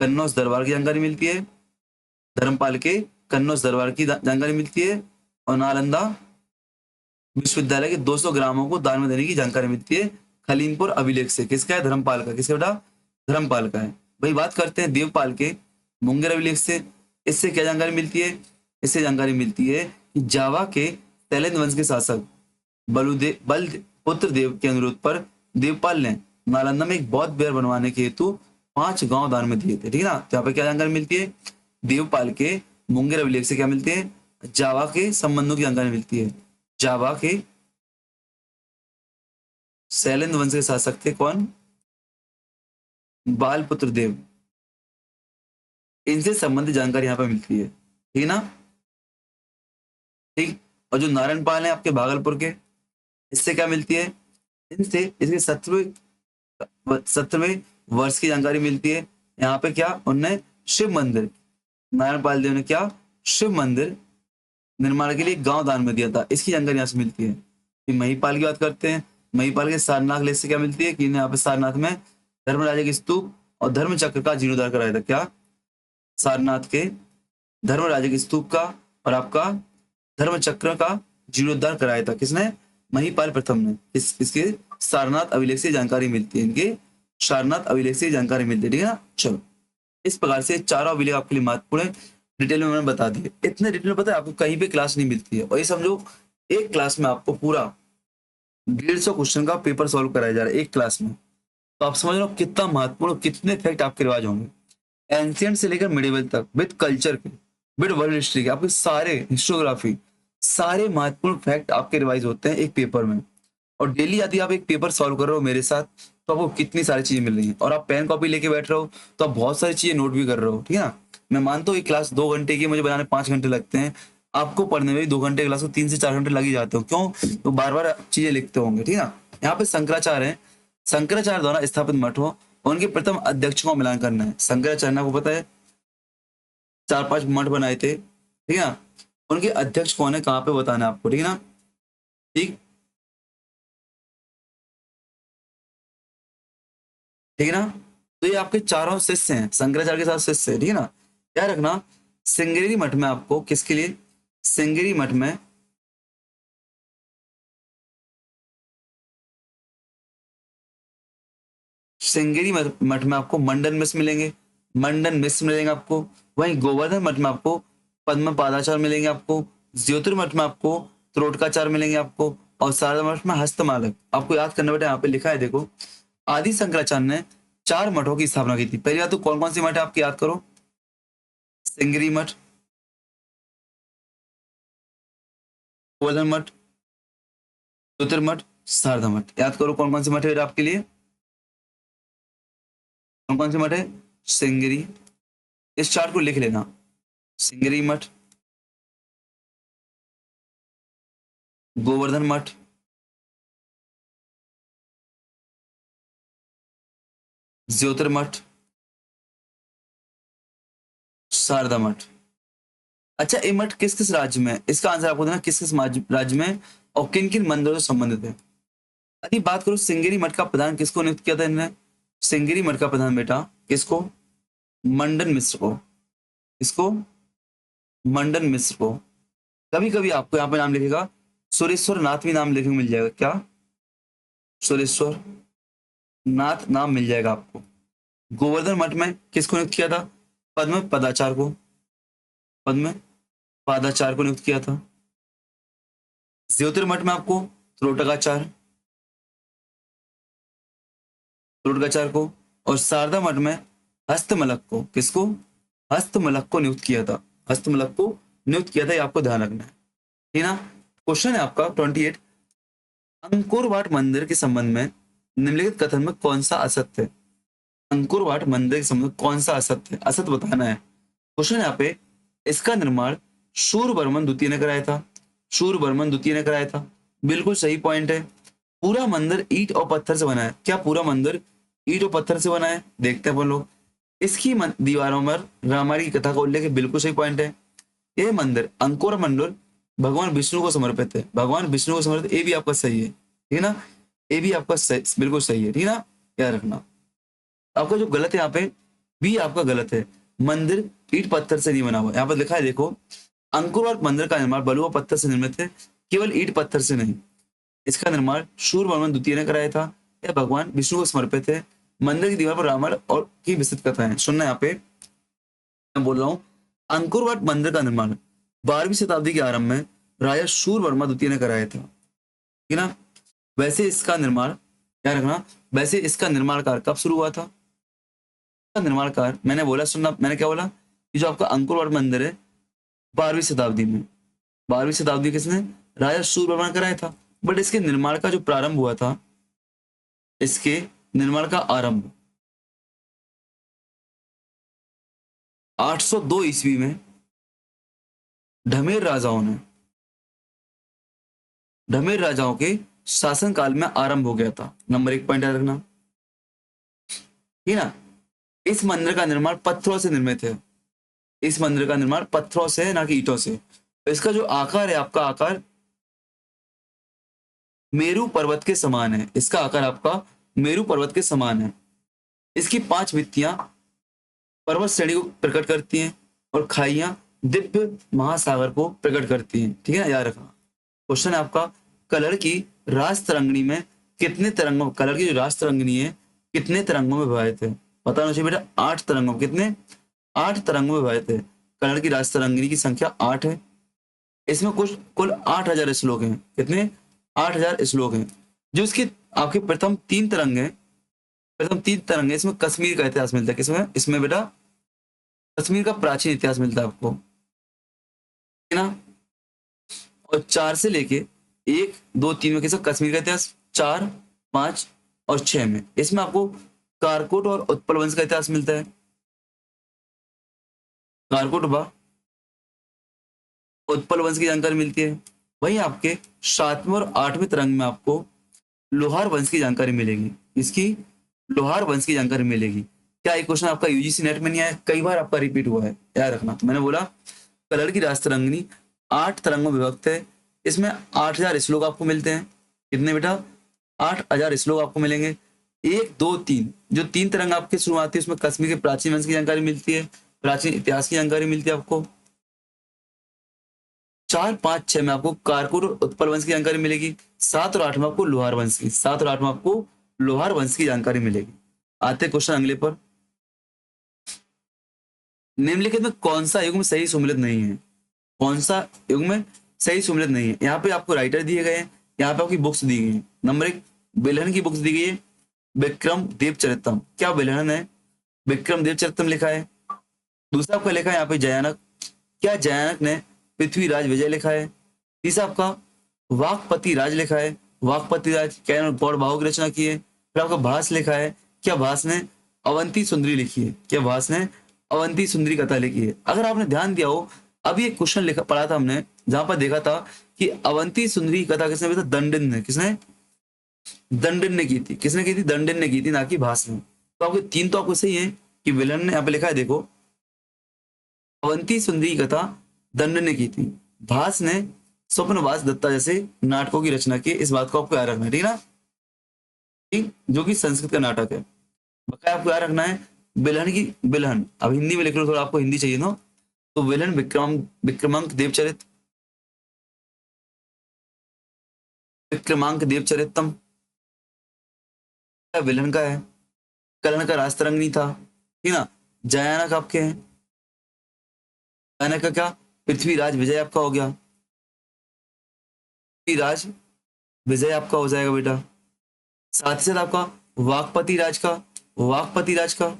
कन्नौज दरबार की जानकारी मिलती है, धर्मपाल के कन्नौज दरबार की जानकारी मिलती है और नालंदा विश्वविद्यालय के 200 ग्रामों को दान में देने की जानकारी मिलती है खलीमपुर अभिलेख से। किसका है, धर्मपाल का। किसका बेटा, धर्मपाल का है। भाई बात करते हैं देवपाल के मुंगेर अभिलेख से, इससे क्या जानकारी मिलती है, इससे जानकारी मिलती है कि जावा के शैलेंद्र वंश के शासक बल पुत्र देव के अनुरोध पर देवपाल ने नालंदा में एक बौद्ध विहार बनवाने के हेतु 5 गांव दान में दिए थे, ठीक है ना। तो यहाँ पे क्या जानकारी मिलती है, देवपाल के मुंगेर अभिलेख से क्या मिलती है, जावा के संबंधों की जानकारी मिलती है। जावा के शैलेंद्र वंश के शासक थे कौन, बालपुत्र देव, इनसे संबंधित जानकारी यहाँ पे मिलती है, ठीक है ना, ठीक। और जो नारायण पाल है आपके भागलपुर के, इससे क्या मिलती है, इनसे इसके 17वें वर्ष की जानकारी मिलती है। यहाँ पे क्या उनने शिव मंदिर, नारायण पाल देव ने क्या शिव मंदिर निर्माण के लिए गांव दान में दिया था, इसकी जानकारी यहाँ से मिलती है। फिर महिपाल की बात करते हैं, महिपाल के सारनाथ लेख से क्या मिलती है कि यहाँ पे सारनाथ में धर्मराजा के स्तूप और धर्म चक्र का जीर्णोद्धार कराया था। क्या, सारनाथ के धर्मराजा के स्तूप का और आपका धर्म चक्र का जीर्णोद्धार कराया था, किसने, महिपाल प्रथम ने। इसके सारनाथ अभिलेख से जानकारी मिलती है, इनके सारनाथ अभिलेख से जानकारी मिलती है, ठीक है ना। चलो, इस प्रकार से चारों अभिलेख आपके लिए महत्वपूर्ण है, डिटेल में मैंने बता दिए। इतने डिटेल में पता है आपको कहीं पे क्लास नहीं मिलती है, और ये समझो एक क्लास में आपको पूरा 150 क्वेश्चन का पेपर सॉल्व कराया जा रहा है एक क्लास में। तो आप समझ लो कितना महत्वपूर्ण, कितने फैक्ट आपके रिवाज होंगे एंशियंट से लेकर मिडिवल तक, विद कल्चर के, विद वर्ल्ड हिस्ट्री के, आपके सारे हिस्टोग्राफी, सारे महत्वपूर्ण फैक्ट आपके रिवाइज होते हैं एक पेपर में। और डेली यदि आप एक पेपर सॉल्व कर रहे हो मेरे साथ, तो आपको कितनी सारी चीजें मिल रही हैं, और आप पेन कॉपी लेके बैठ रहे हो तो आप बहुत सारी चीजें नोट भी कर रहे हो, ठीक है ना। मैं मानता हूँ ये क्लास 2 घंटे की, मुझे बनाने 5 घंटे लगते हैं, आपको पढ़ने में भी 2 घंटे क्लास को 3 से 4 घंटे लग ही जाते हो, क्यों, तो बार बार चीजें लिखते होंगे, ठीक है ना। यहाँ पे शंकराचार्य है, शंकराचार्य द्वारा स्थापित मठ हो, उनके प्रथम अध्यक्ष को मिलान करना है। शंकराचार्य ने, आपको पता है 4-5 मठ बनाए थे, ठीक है ना, उनके अध्यक्ष कौन है, कहाँ पे बताना है आपको, ठीक है ना, ठीक, ठीक है ना। तो ये आपके चारों शिष्य हैं, शंकराचार्य के साथ शिष्य है, ठीक है ना। क्या रखना, सिंगरेरी मठ में आपको किसके लिए, सिंगेरी मठ में सिंगेरी मठ में आपको मंडन मिश्र मिलेंगे, मंडन मिश्र मिलेंगे आपको। वहीं गोवर्धन मठ में आपको पद्म पादाचार मिलेंगे आपको, ज्योतिर्मठ में आपको त्रोटकाचार मिलेंगे आपको, और शारदा मठ में हस्तमालक। आपको याद करना बेटा, यहाँ पे लिखा है देखो, आदि शंकराचार्य ने 4 मठों की स्थापना की थी। पहली बात तो कौन कौन सी मठ है आपकी याद करो, सिंगरी मठ, गोवर्धन मठ, ज्योतिर्मठ, शारदा मठ। याद करो कौन कौन से मठ है बेटा आपके लिए, कौन कौन से मठ है, सिंगरी, इस चार्ट को लिख लेना, सिंगरी मठ, गोवर्धन मठ, ज्योतिर्मठ, शारदा मठ। अच्छा, ये मठ किस किस राज्य में है? इसका आंसर आपको देना किस किस राज्य में है और किन किन मंदिरों से संबंधित है। यदि बात करो सिंगेरी मठ का प्रधान किसको नियुक्त किया था इन्होंने? सिंगेरी मठ का प्रधान बेटा किसको? मंडन मिश्र को। इसको मंडन मिश्र को। कभी कभी आपको यहाँ पे नाम लिखेगा सुरेश्वर नाथ भी नाम लिखने को मिल जाएगा। क्या? सुरेश्वर नाथ नाम मिल जाएगा आपको। गोवर्धन मठ में किसको नियुक्त किया था? पद्म पदाचार को। पद्म पादाचार को नियुक्त किया था। ज्योतिर्मठ में आपको त्रोटकाचार्य त्रोटकाचार्य को। और शारदा मठ में हस्तमलक को। किसको? हस्तमलक को नियुक्त किया था। हस्तमलक को नियुक्त किया था, ये आपको ध्यान रखना है, ठीक ना। क्वेश्चन है आपका 28, अंकोर वाट मंदिर के संबंध में निम्नलिखित कथन में कौन सा असत्य है? अंकुर वाट मंदिर के संबंध में कौन सा असत्य है? असत्य बताना है। क्वेश्चन यहाँ पे, इसका निर्माण शूरवर्मन द्वितीय ने कराया था। शूरवर्मन द्वितीय ने कराया था, बिल्कुल सही पॉइंट है। पूरा मंदिर ईंट और पत्थर से बना है। क्या पूरा मंदिर ईंट और पत्थर से बना है? देखते हैं अपन लोग। इसकी दीवारों पर रामायण की कथा का उल्लेख है, बिल्कुल सही पॉइंट है। यह मंदिर अंकुर मंडल भगवान विष्णु को समर्पित है। भगवान विष्णु को समर्पित, ये भी आपका सही है, ठीक है ना। ये भी आपका सही, बिल्कुल सही है, ठीक है ना, याद रखना। आपका जो गलत है यहाँ पे भी आपका गलत है। मंदिर ईंट पत्थर से नहीं बना हुआ। यहाँ पर लिखा है देखो, अंकुरवाट मंदिर का निर्माण बलुआ पत्थर से निर्मित है, केवल ईंट पत्थर से नहीं। इसका निर्माण शूरवर्मन द्वितीय ने कराया था। यह भगवान विष्णु को समर्पित है। मंदिर की दीवार पर रामायण और की विस्तृत कथा है। सुनना यहाँ पे, मैं बोल रहा हूँ, अंकुरवाट मंदिर का निर्माण 12वीं शताब्दी के आरंभ में राजा शूरवर्मा द्वितीय ने कराया था, ठीक है ना। वैसे इसका निर्माण, क्या रखना, वैसे इसका निर्माण कार्य कब शुरू हुआ था? निर्माण कार्य मैंने बोला, सुनना, मैंने क्या बोला कि जो आपका अंकुरवाट मंदिर है 12वीं शताब्दी में। 12वीं शताब्दी किसने? राजा शूरवर्मा ने कराया था। बट इसके निर्माण का जो प्रारंभ हुआ था, इसके निर्माण का आरंभ 802 ईस्वी में ढमेर राजाओं के शासनकाल में आरंभ हो गया था। नंबर 1 पॉइंट याद रखना, ठीक ना। इस मंदिर का निर्माण पत्थरों से निर्मित है। इस मंदिर का निर्माण पत्थरों से है, ना कि ईंटों से। इसका जो आकार है, आपका आकार मेरू पर्वत के समान है। इसका आकार आपका मेरू पर्वत के समान है। इसकी 5 भित्तियां पर्वत श्रेणी को प्रकट करती हैं और खाइयां दिव्य महासागर को प्रकट करती हैं, ठीक है ना, याद रखना। क्वेश्चन है आपका, कलर की राज तरंगिणी में कितने तरंगों, कलर की जो राज तरंगिणी है कितने तरंगों में विभाजित है? पता होना चाहिए बेटा, 8 तरंगों। कितने? 8 तरंगों में विभाजित है। कलर की राज तरंगिणी की संख्या 8 है। इसमें कुल 8000 श्लोक हैं। कितने? 8000 श्लोक हैं। जो इसके आपके प्रथम 3 तरंग है, प्रथम 3 तरंग है, इसमें कश्मीर का इतिहास मिलता है। किसमें? इसमें बेटा कश्मीर का प्राचीन इतिहास मिलता है आपको, है ना। और 4 से लेके 1, 2, 3 में किसका? कश्मीर का इतिहास। 4, 5 और 6 में इसमें आपको कारकोट और उत्पल वंश का इतिहास मिलता है। कारकोट व उत्पल वंश की जानकारी मिलती है। वहीं आपके 7वें और 8वें तरंग में आपको लोहार वंश की जानकारी मिलेगी। इसकी लोहार वंश की जानकारी मिलेगी। क्या ये क्वेश्चन आपका यूजीसी नेट में नहीं आया? कई बार आपका रिपीट हुआ है, याद रखना। तो मैंने बोला कलर की राज तरंगिणी 8 तरंगों में विभक्त है। इसमें 8000 श्लोक आपको मिलते हैं। कितने बेटा? 8000 श्लोक आपको मिलेंगे। 1, 2, 3 जो 3 तरंग आपके शुरुआती है, उसमें कश्मीर के प्राचीन वंश की जानकारी मिलती है, प्राचीन इतिहास की जानकारी मिलती है आपको। 4, 5, 6 में आपको कारकोट और उत्पल वंश की जानकारी मिलेगी। 7 और 8 में आपको लोहार वंश की, 7 और 8 में आपको लोहार वंश की जानकारी मिलेगी। आते क्वेश्चन अगले पर, निम्नलिखित में कौन सा युग में सही सुमेलित नहीं है? कौन सा युग में सही सुमेलित नहीं है? यहाँ पे आपको राइटर दिए गए हैं, यहाँ पे आपकी बुक्स दी गई है। नंबर 1 बेलहन की बुक्स दी गई है, विक्रम देव चरितम। क्या बेलहन है? विक्रम देव चरितम लिखा है। दूसरा आपका लिखा है यहाँ पे जयानक। क्या जयानक ने पृथ्वीराज विजय लिखा है? तीसरा आपका वाकपति राज लिखा है। वाकपति राज क्या इन्होंने गौड़ बाहु की रचना की है। फिर आपका भास लिखा है। क्या भास ने अवंती सुंदरी लिखी है? क्या भास ने अवंती सुंदरी कथा लिखी है? अगर आपने ध्यान दिया हो, अभी एक क्वेश्चन लिखा पढ़ा था हमने, जहां पर देखा था कि अवंती सुंदरी कथा किसने बताया? दंडिन ने। किसने? दंडिन ने की थी। किसने की थी? दंडिन ने की थी, ना कि भास ने। तो आपके 3 तो आपको सही है कि विलन ने यहाँ पे लिखा है, देखो अवंती सुंदरी कथा दंड ने की थी। भास ने स्वप्नवास दत्ता जैसे नाटकों की रचना की। इस बात को आपको याद रखना है, ठीक है ना? ठीक, जो कि संस्कृत का नाटक है। बकाया आपको याद रखना है बिल्हन की, बिल्हन अब हिंदी में लिख लो, थोड़ा आपको हिंदी चाहिए ना, तो विलन विक्रमांक देवचरित, विक्रमांक देवचरितम विलन का है। कर्ण का राजतरंगिणी था, ठीक ना? जयानक आपके हैं, जयानक का क्या, पृथ्वीराज विजय आपका हो गया, पृथ्वीराज विजय आपका हो जाएगा बेटा। साथ ही साथ आपका वाकपति राज का, वाकपति राज का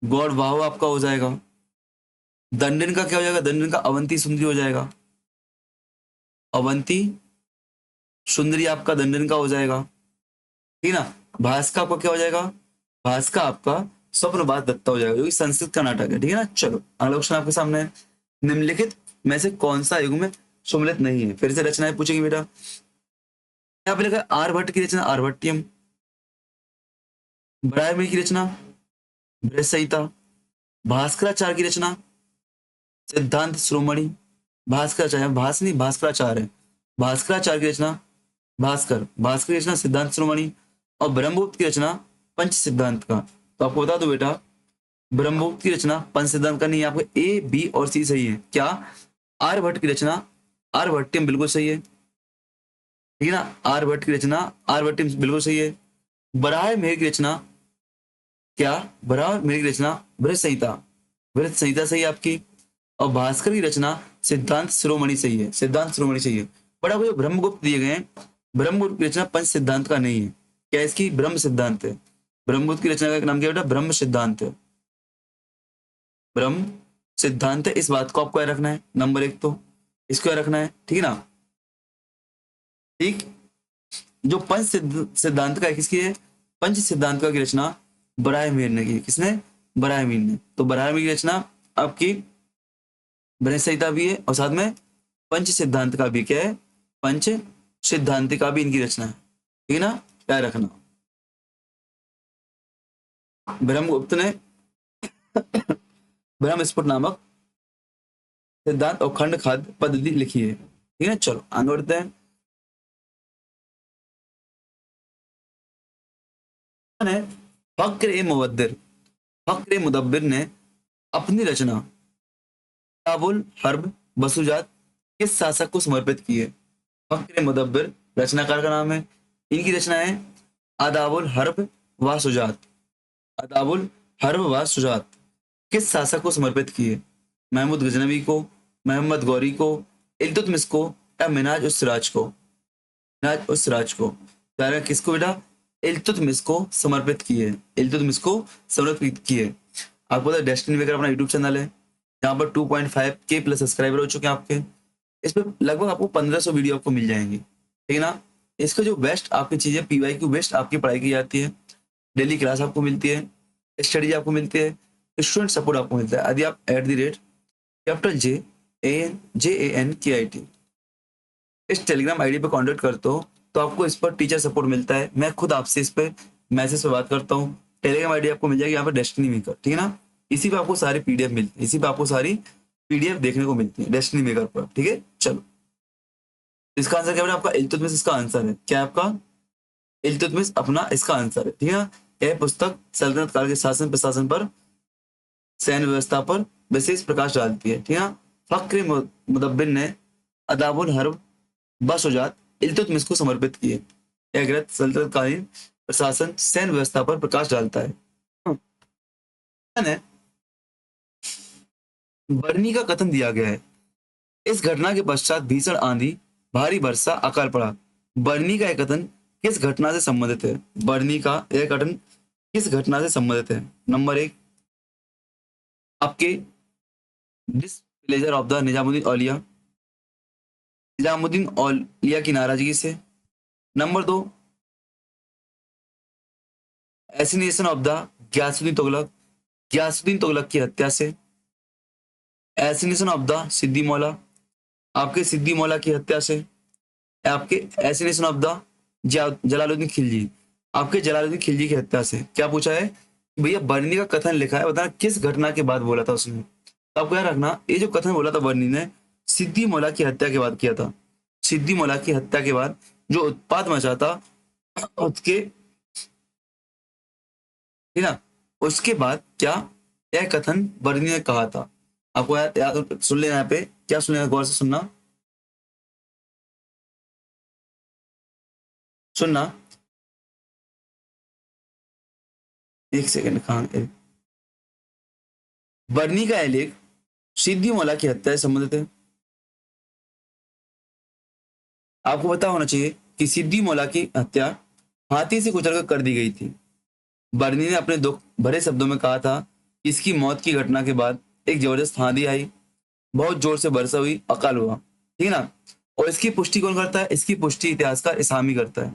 गौड़ वाह आपका हो जाएगा। दंडन का क्या हो जाएगा, दंडन का अवंती सुंदरी हो जाएगा, अवंती सुंदरी आपका दंडन का हो जाएगा, ठीक ना? भास का आपका क्या हो जाएगा, भास का आपका स्वप्नवास दत्ता हो जाएगा, जो कि संस्कृत का नाटक है, ठीक है ना? चलो अगला क्वेश्चन आपके सामने है, निम्नलिखित में से कौन सा युग में सम्मिलित नहीं है? फिर से रचनाएं पूछेगी बेटा। यहाँ पे लिखा है आर्यभट्ट की रचना आर्यभट्टियम, बराहमिहिर की रचना बृहत संहिता, भास्कराचार्य की रचना सिद्धांत शिरोमणि, भास्कराचार्य, भास नहीं भास्कराचार्य है, भास्कराचार्य की रचना भास्कर, भास्कर की रचना सिद्धांत शिरोमणि, और ब्रह्मगुप्त की रचना पंच सिद्धांत का। तो आपको बता दो बेटा, ब्रह्मगुप्त की रचना पंच सिद्धांत का नहीं है, आपको ए बी और सी सही है। क्या? आर्यभट्ट की रचना आर्यभट्टियम बिल्कुल सही है, ठीक है ना? आर्यभट्ट की रचना आर्यभट्टियम बिल्कुल सही है। बराहमिहिर की रचना क्या, बराहमिहिर की रचना बृहत संहिता, बृहत संहिता सही है आपकी। और भास्कर की रचना सिद्धांत शिरोमणि सही है, सिद्धांत शिरोमणि सही है। बट आपको जो ब्रह्मगुप्त दिए गए हैं, ब्रह्मगुप्त की रचना पंच सिद्धांत का नहीं है, क्या इसकी ब्रह्म सिद्धांत है। ब्रह्मगुप्त की रचना का नाम क्या बेटा, ब्रह्म सिद्धांत है, ब्रह्म सिद्धांत है। इस बात को आपको याद रखना है, नंबर एक तो इसको याद रखना है, ठीक है ना? ठीक, जो पंच सिद्धांत का है, किसकी है, पंच सिद्धांत का की रचना बराहमिहिर ने की। किसने? बराहमिहिर ने। तो बराहमिहिर की रचना आपकी बृहत संहिता भी है, और साथ में पंच सिद्धांत का भी क्या है, पंच सिद्धांत का भी इनकी रचना है, ठीक है ना? क्या रखना, ब्रह्मगुप्त ने ब्रह्म स्फुट नामक सिद्धांत और खंड खाद्य पद्धति लिखी है, ठीक है? चलो आगे बढ़ते हैं। फक्र ए मुवद्दिर, फक्र ए मुदब्बिर ने अपनी रचना किताबुल हर्ब वसुजात किस शासक को समर्पित की है? फक्र ए मुदब्बिर रचनाकार का नाम है, इनकी रचना है आदाबुल हर्ब व सुजात, आदाबुल हर्ब व सुजात किस शासक को समर्पित की है? महमूद गजनवी को, मोहम्मद गौरी को, इल्तुतमिश को, या मिनाज उस सिराज को? मिनाज उस सिराज को। दायरा किसको बेटा? इल्तुतमिश को समर्पित की है, इल्तुतमिश को समर्पित की है। आपको पता है डेस्टिनी मेकर अपना यूट्यूब चैनल है, जहाँ पर 2.5K प्लस सब्सक्राइबर हो चुके हैं आपके। इस पर लगभग आपको 1500 वीडियो आपको मिल जाएंगी, ठीक है ना? इसका जो बेस्ट आपकी चीजें PYQ बेस्ट आपकी पढ़ाई की जाती है, डेली क्लास आपको मिलती है, स्टडी आपको मिलती है, स्टूडेंट सपोर्ट आपको मिलता है। यदि आप @JANKIT इस टेलीग्राम आईडी पे कांटेक्ट करते हो, तो आपको इस पर टीचर सपोर्ट मिलता है। मैं खुद आपसे इस पे मैसेज पे बात करता हूँ। टेलीग्राम आईडी आपको मिल जाएगी यहाँ पर डेस्टिनी मेकर, ठीक है ना? इसी पे आपको सारी PDF मिलती है, इसी पे आपको सारी PDF देखने को मिलती है डेस्टिनी मेकर पर, ठीक है? चलो इसका आंसर क्या है आपका? इल्तुतमिश इसका आंसर है। क्या आपका? इल्तुतमिश अपना इसका आंसर है, ठीक है ना? यह पुस्तक सल्तनत काल के शासन प्रशासन पर, सैन्य व्यवस्था पर विशेष प्रकाश डालती है, ठीक है ना? फक्र मुदब्बिर ने अदाबुल हर्ब बसुजात इल्तुतमिश को समर्पित किए। यह ग्रंथ सल्तनत कालीन प्रशासन सैन्य व्यवस्था पर प्रकाश डालता है। बरनी का कथन दिया गया है, इस घटना के पश्चात भीषण आंधी, भारी वर्षा, अकाल पड़ा। बरनी का यह कथन किस घटना से संबंधित है? बरनी का यह कथन किस घटना से संबंधित है? नंबर एक, आपके डिस्प्लेजर ऑफ द निजामुद्दीन औलिया, निजामुद्दीन औलिया की नाराजगी से। नंबर दो, एसिनेशन ऑफ द गयासुद्दीन तुगलक, गयासुद्दीन तुगलक की हत्या से। एसिनेशन ऑफ द सिद्दी मौला, आपके सिद्दी मौला की हत्या से। आपके एसिनेशन ऑफ द जलालुद्दीन खिलजी, आपके जलालुद्दीन खिलजी की हत्या से। क्या पूछा है? भैया बर्नी का कथन लिखा है, बताना किस घटना के बाद बोला था उसने। तो आपको याद रखना, ये जो कथन बोला था बर्नी ने, सिद्दी मौला की हत्या के बाद किया था। सिद्दी मौला की हत्या के बाद जो उत्पात मचा था, उसके, ठीक ना, उसके बाद क्या यह कथन बर्नी ने कहा था। आपको याद सुन लेना, यहाँ पे क्या सुनना, गौर से सुनना, सुनना। एक सेकंड, कहाँ बर्नी का यह लेख सिद्दी मौला की हत्या से संबंधित है। आपको पता होना चाहिए कि सिद्दी मौला की हत्या हाथी से कुचल कर दी गई थी। बर्नी ने अपने दुख भरे शब्दों में कहा था कि इसकी मौत की घटना के बाद एक जबरदस्त आंधी आई, बहुत जोर से वर्षा हुई, अकाल हुआ, ठीक है ना। और इसकी पुष्टि कौन करता है, इसकी पुष्टि इतिहासकार इसामी करता है।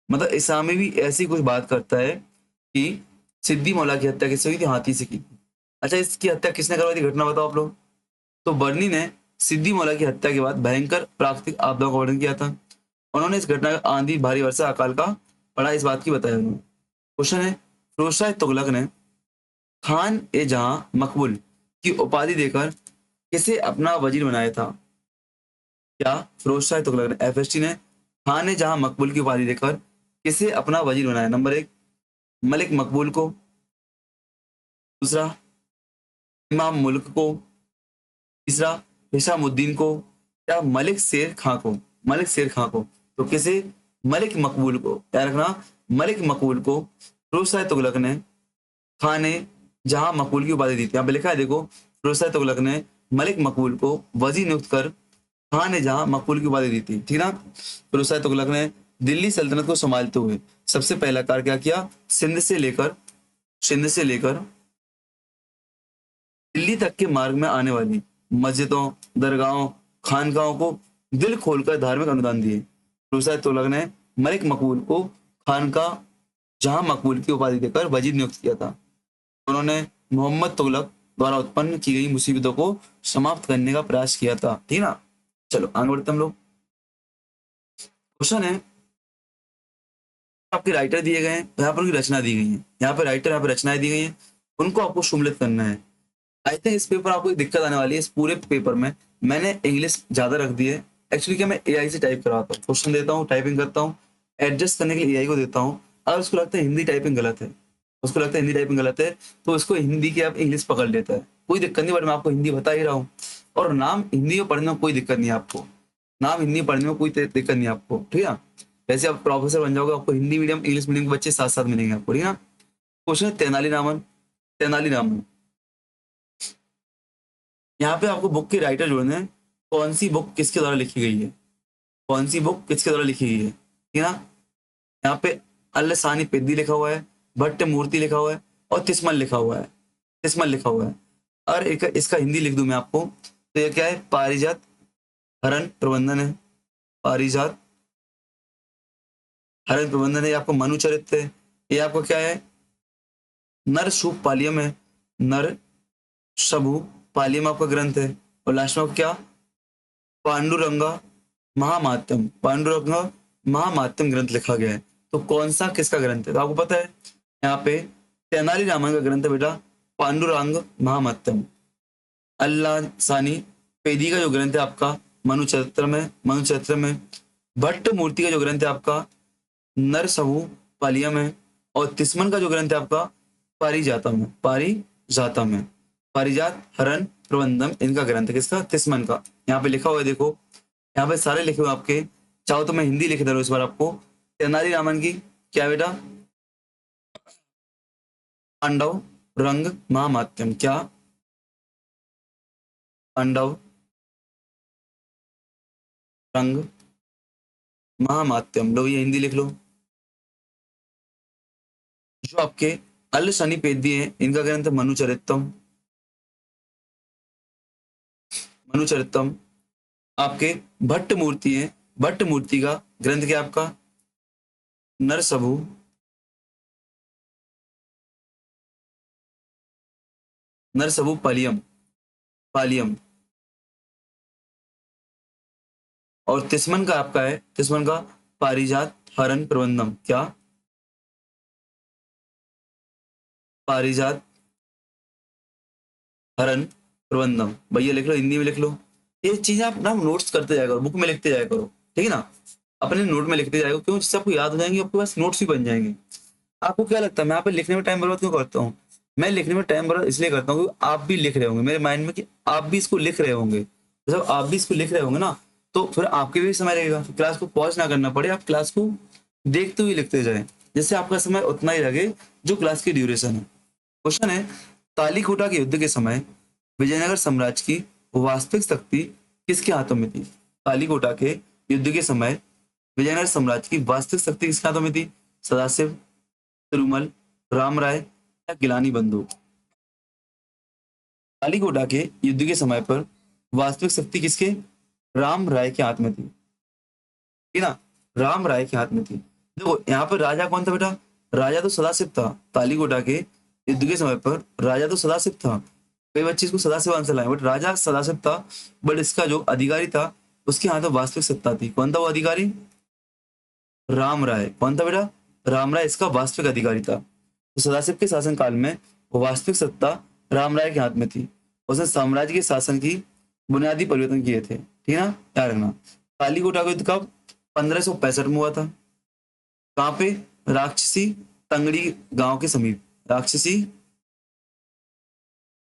मतलब इसामी भी ऐसी कुछ बात करता है कि सिद्दी मौला की हत्या किससे हुई थी, हाथी से की थी। अच्छा, इसकी हत्या किसने करवाई थी, घटना बताओ आप लोग। तो बर्नी ने सिद्दी मौला की हत्या के बाद भयंकर प्राकृतिक आपदा का वर्णन किया था। उन्होंने इस घटना का आंधी, भारी वर्षा, अकाल का पड़ा इस बात की बताया उन्होंने। क्वेश्चन है, फिरोज शाह तुगलक ने खान ए जहां मकबूल की उपाधि देकर किसे अपना वजीर बनाया था। क्या फिरोज शाह तुगलक ने, एफएसटी ने, खान ए जहां मकबूल की उपाधि देकर किसे अपना वजीर बनाया। नंबर एक, मलिक मकबूल को। दूसरा, इमाम मुल्क को। तीसरा, हिशामुद्दीन को। या मलिक शेर खां को। मलिक शेर खां को। तो किसे, मलिक मकबूल को, याद रखना, मलिक मकबूल को फिरोज शाह तुगलक ने खान ए जहां मकबूल की उपाधि दी थी। यहाँ पे लिखा है देखो, फिरोज शाह तुगलक ने मलिक मकबूल को वजीर नियुक्त कर खान ने जहां मकबूल की उपाधि दी थी, ठीक ना। फिरोज शाह तुगलक ने दिल्ली सल्तनत को संभालते हुए सबसे पहला कार्य क्या किया, सिंध से लेकर दिल्ली तक के मार्ग में आने वाली मस्जिदों, दरगाहों, खानकाहों को दिल खोलकर धार्मिक अनुदान दिए। फिरोज शाह तुगलक ने मलिक मकबूल को खानका जहां मकबूल की उपाधि देकर वजीर नियुक्त किया था। उन्होंने मोहम्मद तुगलक द्वारा उत्पन्न की गई मुसीबतों को समाप्त करने का प्रयास किया था, ठीक ना। चलो आगे बढ़ते हम लोग। क्वेश्चन है, आपके राइटर दिए गए हैं, यहाँ पर उनकी रचना दी गई है, यहाँ पे राइटर, यहाँ पे रचनाएं दी गई हैं, उनको आपको सम्मिलित करना है। आई थिंक इस पेपर आपको एक दिक्कत आने वाली है, इस पूरे पेपर में मैंने इंग्लिश ज्यादा रख दी है। एक्चुअली क्या, मैं एआई से टाइप करवाता हूँ, क्वेश्चन देता हूँ, टाइपिंग करता हूँ, एडजस्ट करने के लिए एआई को देता हूँ। अगर उसको लगता है हिंदी टाइपिंग गलत है, उसको लगता है हिंदी टाइपिंग गलत है, तो उसको हिंदी की आप इंग्लिश पकड़ लेता है, कोई दिक्कत नहीं, बट मैं आपको हिंदी बता ही रहा हूँ। और नाम हिंदी में पढ़ने में कोई दिक्कत नहीं है आपको, नाम हिंदी में पढ़ने में कोई दिक्कत नहीं है आपको, ठीक है। वैसे आप प्रोफेसर बन जाओगे, आपको हिंदी मीडियम इंग्लिश मीडियम के बच्चे साथ साथ मिलेंगे आपको, ठीक है ना। क्वेश्चन है, तेनालीरामन। तेनालीरामन, यहाँ पे आपको बुक के राइटर जोड़ने हैं, कौन सी बुक किसके द्वारा लिखी गई है, कौन सी बुक किसके द्वारा लिखी गई है, ठीक है ना। यहाँ पे अल्लसानी पेद्दी लिखा हुआ है, भट्ट मूर्ति लिखा हुआ है, और तिस्मन लिखा हुआ है, तिस्मन लिखा हुआ है। और एक इसका हिंदी लिख दूं मैं आपको, तो ये क्या है, पारिजात हरण प्रबंधन है, पारिजात हरण प्रबंधन है। ये आपको मनु चरित्र है, ये आपको क्या है, नर शुभ पालियम है, नर शभु पालियम आपका ग्रंथ है। और लास्ट में आपको क्या, पांडुरंगा महामात्यम, पांडुरंगा महामात्यम ग्रंथ लिखा गया है। तो कौन सा किसका ग्रंथ है, तो आपको पता है यहाँ पे तेनालीरामन का ग्रंथ है बेटा, पांडुरंग महामात्यम। अल्लाह सानी पेदी का जो ग्रंथ है आपका मनु चरित्र में। भट्ट मूर्ति का जो ग्रंथ है आपका नरसहु पालियम है। और तिस्मन का जो ग्रंथ है आपका पारिजातम है। पारिजात हरण प्रबंधम इनका ग्रंथ है, किसका, तिस्मन का। यहाँ पे लिखा हुआ है देखो, यहाँ पे सारे लिखे हुए आपके, चाहो तो मैं हिंदी लिख दे रहा हूँ इस बार आपको। तेनालीरामन की क्या बेटा, पांडव रंग महामात्यम, क्या, पांडव रंग महामात्यम, लो ये हिंदी लिख लो। जो आपके अल शनि पेदी है, इनका ग्रंथ है मनुचरितम। आपके भट्ट मूर्ति है, भट्ट मूर्ति का ग्रंथ क्या आपका, नरसभु नरसभु पालियम, पालियम। और तिस्मन का आपका है, तिस्मन का पारिजात हरण प्रबंधम, क्या, पारिजात, हरण, प्रबंधम। भैया लिख लो, हिंदी में लिख लो। ये चीजें आप ना नोट्स करते जाया करो, बुक में लिखते जाया करो, ठीक है ना। अपने नोट में लिखते जाया करो, क्यों? जिससे आपको याद हो जाएंगे, आपके पास नोट्स भी बन जाएंगे। आपको क्या लगता है मैं यहाँ पे लिखने में टाइम बर्बाद क्यों करता हूँ? मैं लिखने में टाइम बर्बाद इसलिए करता हूँ क्योंकि आप भी लिख रहे होंगे मेरे माइंड में, कि आप भी इसको लिख रहे होंगे। जब आप भी इसको लिख रहे होंगे ना, तो फिर आपके भी समय रहेगा, क्लास को पॉज ना करना पड़े, आप क्लास को देखते हुए लिखते जाए, जिससे आपका समय उतना ही लगे जो क्लास की ड्यूरेशन है। क्वेश्चन है, तालीकोटा के युद्ध के समय विजयनगर साम्राज्य की वास्तविक शक्ति किसके हाथों में थी? तालीकोटा के युद्ध के समय विजयनगर साम्राज्य की वास्तविक शक्ति किसके हाथों में थी? सदाशिव, तिरुमल, राम राय या गिलानी बंधु? तालीकोटा के युद्ध के समय पर वास्तविक शक्ति किसके? राम राय के हाथ में थी, ठीक है ना। राम राय के हाथ में थी। देखो यहाँ पर राजा कौन था बेटा? राजा तो सदाशिव था। तालीकोटा के युद्ध के समय पर राजा तो सदाशिव था। कई बच्चे इसको सदाशिव आंसर लाए, बट राजा सदाशिव था, बट इसका जो अधिकारी था उसके हाथ में वास्तविक सत्ता थी। कौन था वो अधिकारी? राम राय। कौन था बेटा? राम राय इसका वास्तविक अधिकारी था। तो सदाशिव के शासनकाल में वास्तविक सत्ता राम राय के हाथ में थी। उसने साम्राज्य के शासन की बुनियादी परिवर्तन किए थे, ठीक है ना, याद रखना। तालीकोटा का युद्ध कब? 1565 में हुआ था। कहाँ पे? राक्षसी तंगड़ी गांव के समीप। राक्षसी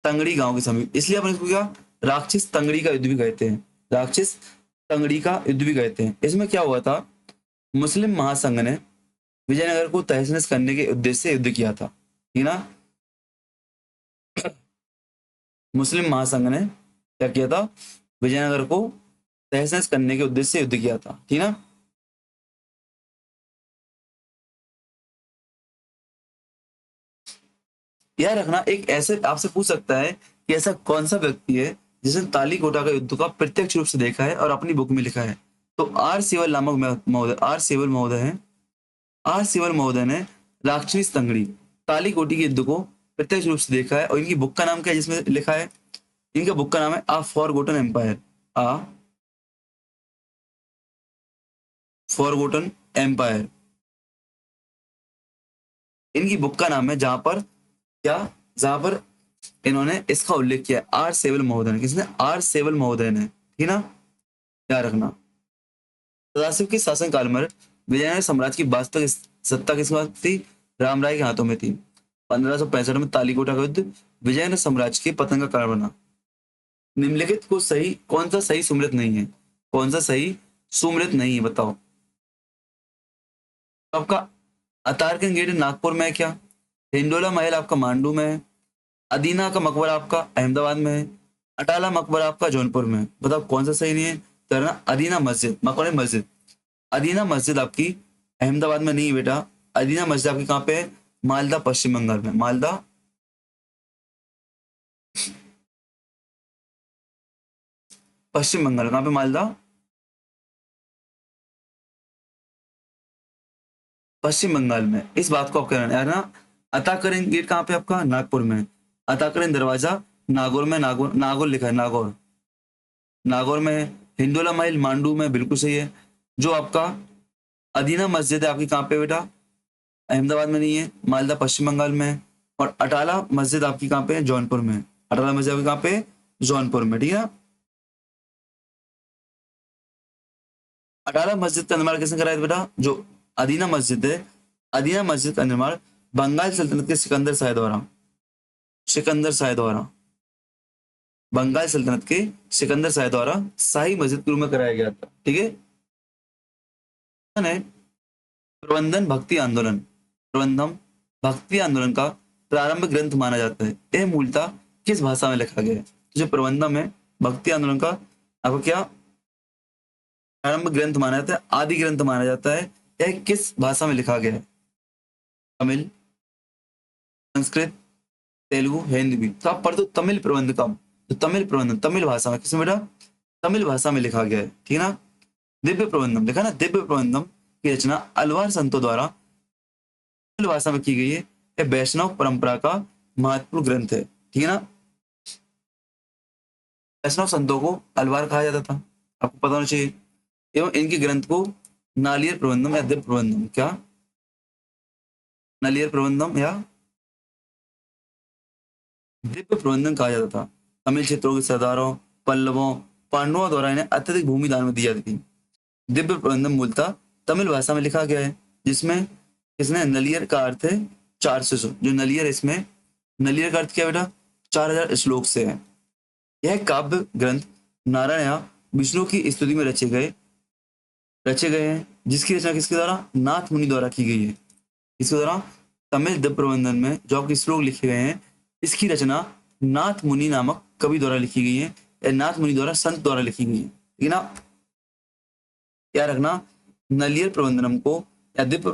तंगड़ी गांव के समीप, इसलिए अपन इसको क्या राक्षस तंगड़ी का युद्ध भी कहते हैं। राक्षस तंगड़ी का युद्ध भी कहते हैं। इसमें क्या हुआ था? मुस्लिम महासंघ ने विजयनगर को तहस नहस करने के उद्देश्य से युद्ध किया था, ठीक ना। मुस्लिम महासंघ ने क्या किया था? विजयनगर को तहस नहस करने के उद्देश्य से युद्ध किया था, ठीक ना। याद रखना, एक ऐसे आपसे पूछ सकता है कि ऐसा कौन सा व्यक्ति है जिसने तालीकोटा का युद्ध का प्रत्यक्ष रूप से देखा है और अपनी बुक में लिखा है? तो आर सेवल नामक महोदय, आर सेवल महोदय हैं। आर सेवल महोदय ने राक्षसी तंगड़ी तालीकोटी के युद्ध को प्रत्यक्ष रूप से देखा है, और इनकी बुक का नाम क्या है जिसमें लिखा है? इनका बुक का नाम है आ फॉरगोटन एम्पायर। आ फॉरगोटन एम्पायर इनकी बुक का नाम है, जहां पर क्या, जहां पर इन्होंने इसका उल्लेख किया आर सेवल महोदय ने। किसने? आर सेवल महोदय ने, ठीक ना, याद रखना। सदाशिव के शासनकाल में विजयनगर साम्राज्य की वास्तविक सत्ता किसके पास थी? राम राय के हाथों में थी। 1565 में तालीकोटा का युद्ध विजयनगर साम्राज्य के पतन का कारण बना। निम्नलिखित को सही, कौन सा सही सुमेलित नहीं है? कौन सा सही सुमेलित नहीं है बताओ? आपका अतारकन गेट नागपुर में है क्या? हिंडोला महल आपका मांडू में है। अदीना का मकबरा आपका अहमदाबाद में है। अटाला मकबरा आपका जौनपुर में है। बताओ कौन सा सही नहीं है? तो अदीना मस्जिद, मकबरा मस्जिद, अदीना मस्जिद आपकी अहमदाबाद में नहीं है बेटा। अदीना मस्जिद आपकी कहाँ पे है? मालदा पश्चिम बंगाल में। मालदा पश्चिम बंगाल, कहाँ पे? मालदा पश्चिम बंगाल में। इस बात को आप कहना यार ना। अताकरण गेट कहाँ पे आपका? नागपुर में। अताकरण दरवाजा नागौर में। नागौर, नागौर लिखा है, नागौर, नागौर में है। हिंडोला महल मांडू में, बिल्कुल सही है। जो आपका अदीना मस्जिद है आपकी कहाँ पे बेटा? अहमदाबाद में नहीं है, मालदा पश्चिम बंगाल में है। और अटाला मस्जिद आपकी कहाँ पे है? जौनपुर में है। अटाला मस्जिद आपकी कहाँ पे है? जौनपुर में, ठीक है ना। अटाला मस्जिद का निर्माण किसने कराया था बेटा? जो अदीना मस्जिद है, अदीना मस्जिद का निर्माण बंगाल सल्तनत के सिकंदर शाह द्वारा, सिकंदर शाह द्वारा, बंगाल सल्तनत के सिकंदर शाह द्वारा शाही मस्जिद के रूप में कराया गया था, ठीक है। है प्रबंधन भक्ति आंदोलन, प्रबंधन भक्ति आंदोलन का प्रारंभिक ग्रंथ माना जाता है। यह मूलतः किस भाषा में लिखा गया है? तो जो प्रबंधन है भक्ति आंदोलन का, आपको क्या प्रारंभिक ग्रंथ माना जाता है, आदि ग्रंथ माना जाता है? यह किस भाषा में लिखा गया है? तमिल, संस्कृत, तेलुगु, हिंदी। तो आप पढ़ दो तमिल प्रबंधकम। तो तमिल प्रबंधन तमिल भाषा में, किसमें बेटा? तमिल भाषा में लिखा गया है, ठीक है ना। दिव्य प्रबंधम लिखा ना, दिव्य प्रबंधम की रचना अलवार संतों द्वारा तमिल भाषा में की गई है। यह वैष्णव परंपरा का महत्वपूर्ण ग्रंथ है, ठीक है ना। वैष्णव संतों को अलवार कहा जाता था, आपको पता होना चाहिए। एवं इनके ग्रंथ को नालियर प्रबंधम या दिव्य प्रबंधम, क्या नालियर प्रबंधम या दिव्य प्रबंधन कहा जाता था। तमिल क्षेत्रों के सरदारों, पल्लवों, पांडवों द्वारा इन्हें अत्यधिक भूमि दान में दी जाती थी। दिव्य प्रबंधन मूलतः तमिल भाषा में लिखा गया है, जिसमें इसने नलियर का अर्थ है 400, जो नलियर इसमें, नलियर का अर्थ क्या है बेटा, 4000 श्लोक से है। यह काव्य ग्रंथ नारायण या विष्णु की स्तुति में रचे गए हैं, जिसकी रचना किसके द्वारा, नाथ मुनि द्वारा की गई है। इसके द्वारा तमिल दिव्य प्रबंधन में जो आपके श्लोक लिखे गए हैं, इसकी रचना नाथ मुनि नामक कवि द्वारा लिखी गई है, या नाथ मुनि द्वारा, संत द्वारा लिखी गई है। ठीक है ना, क्या रखना, नलियर प्रबंधनम को या दिव्य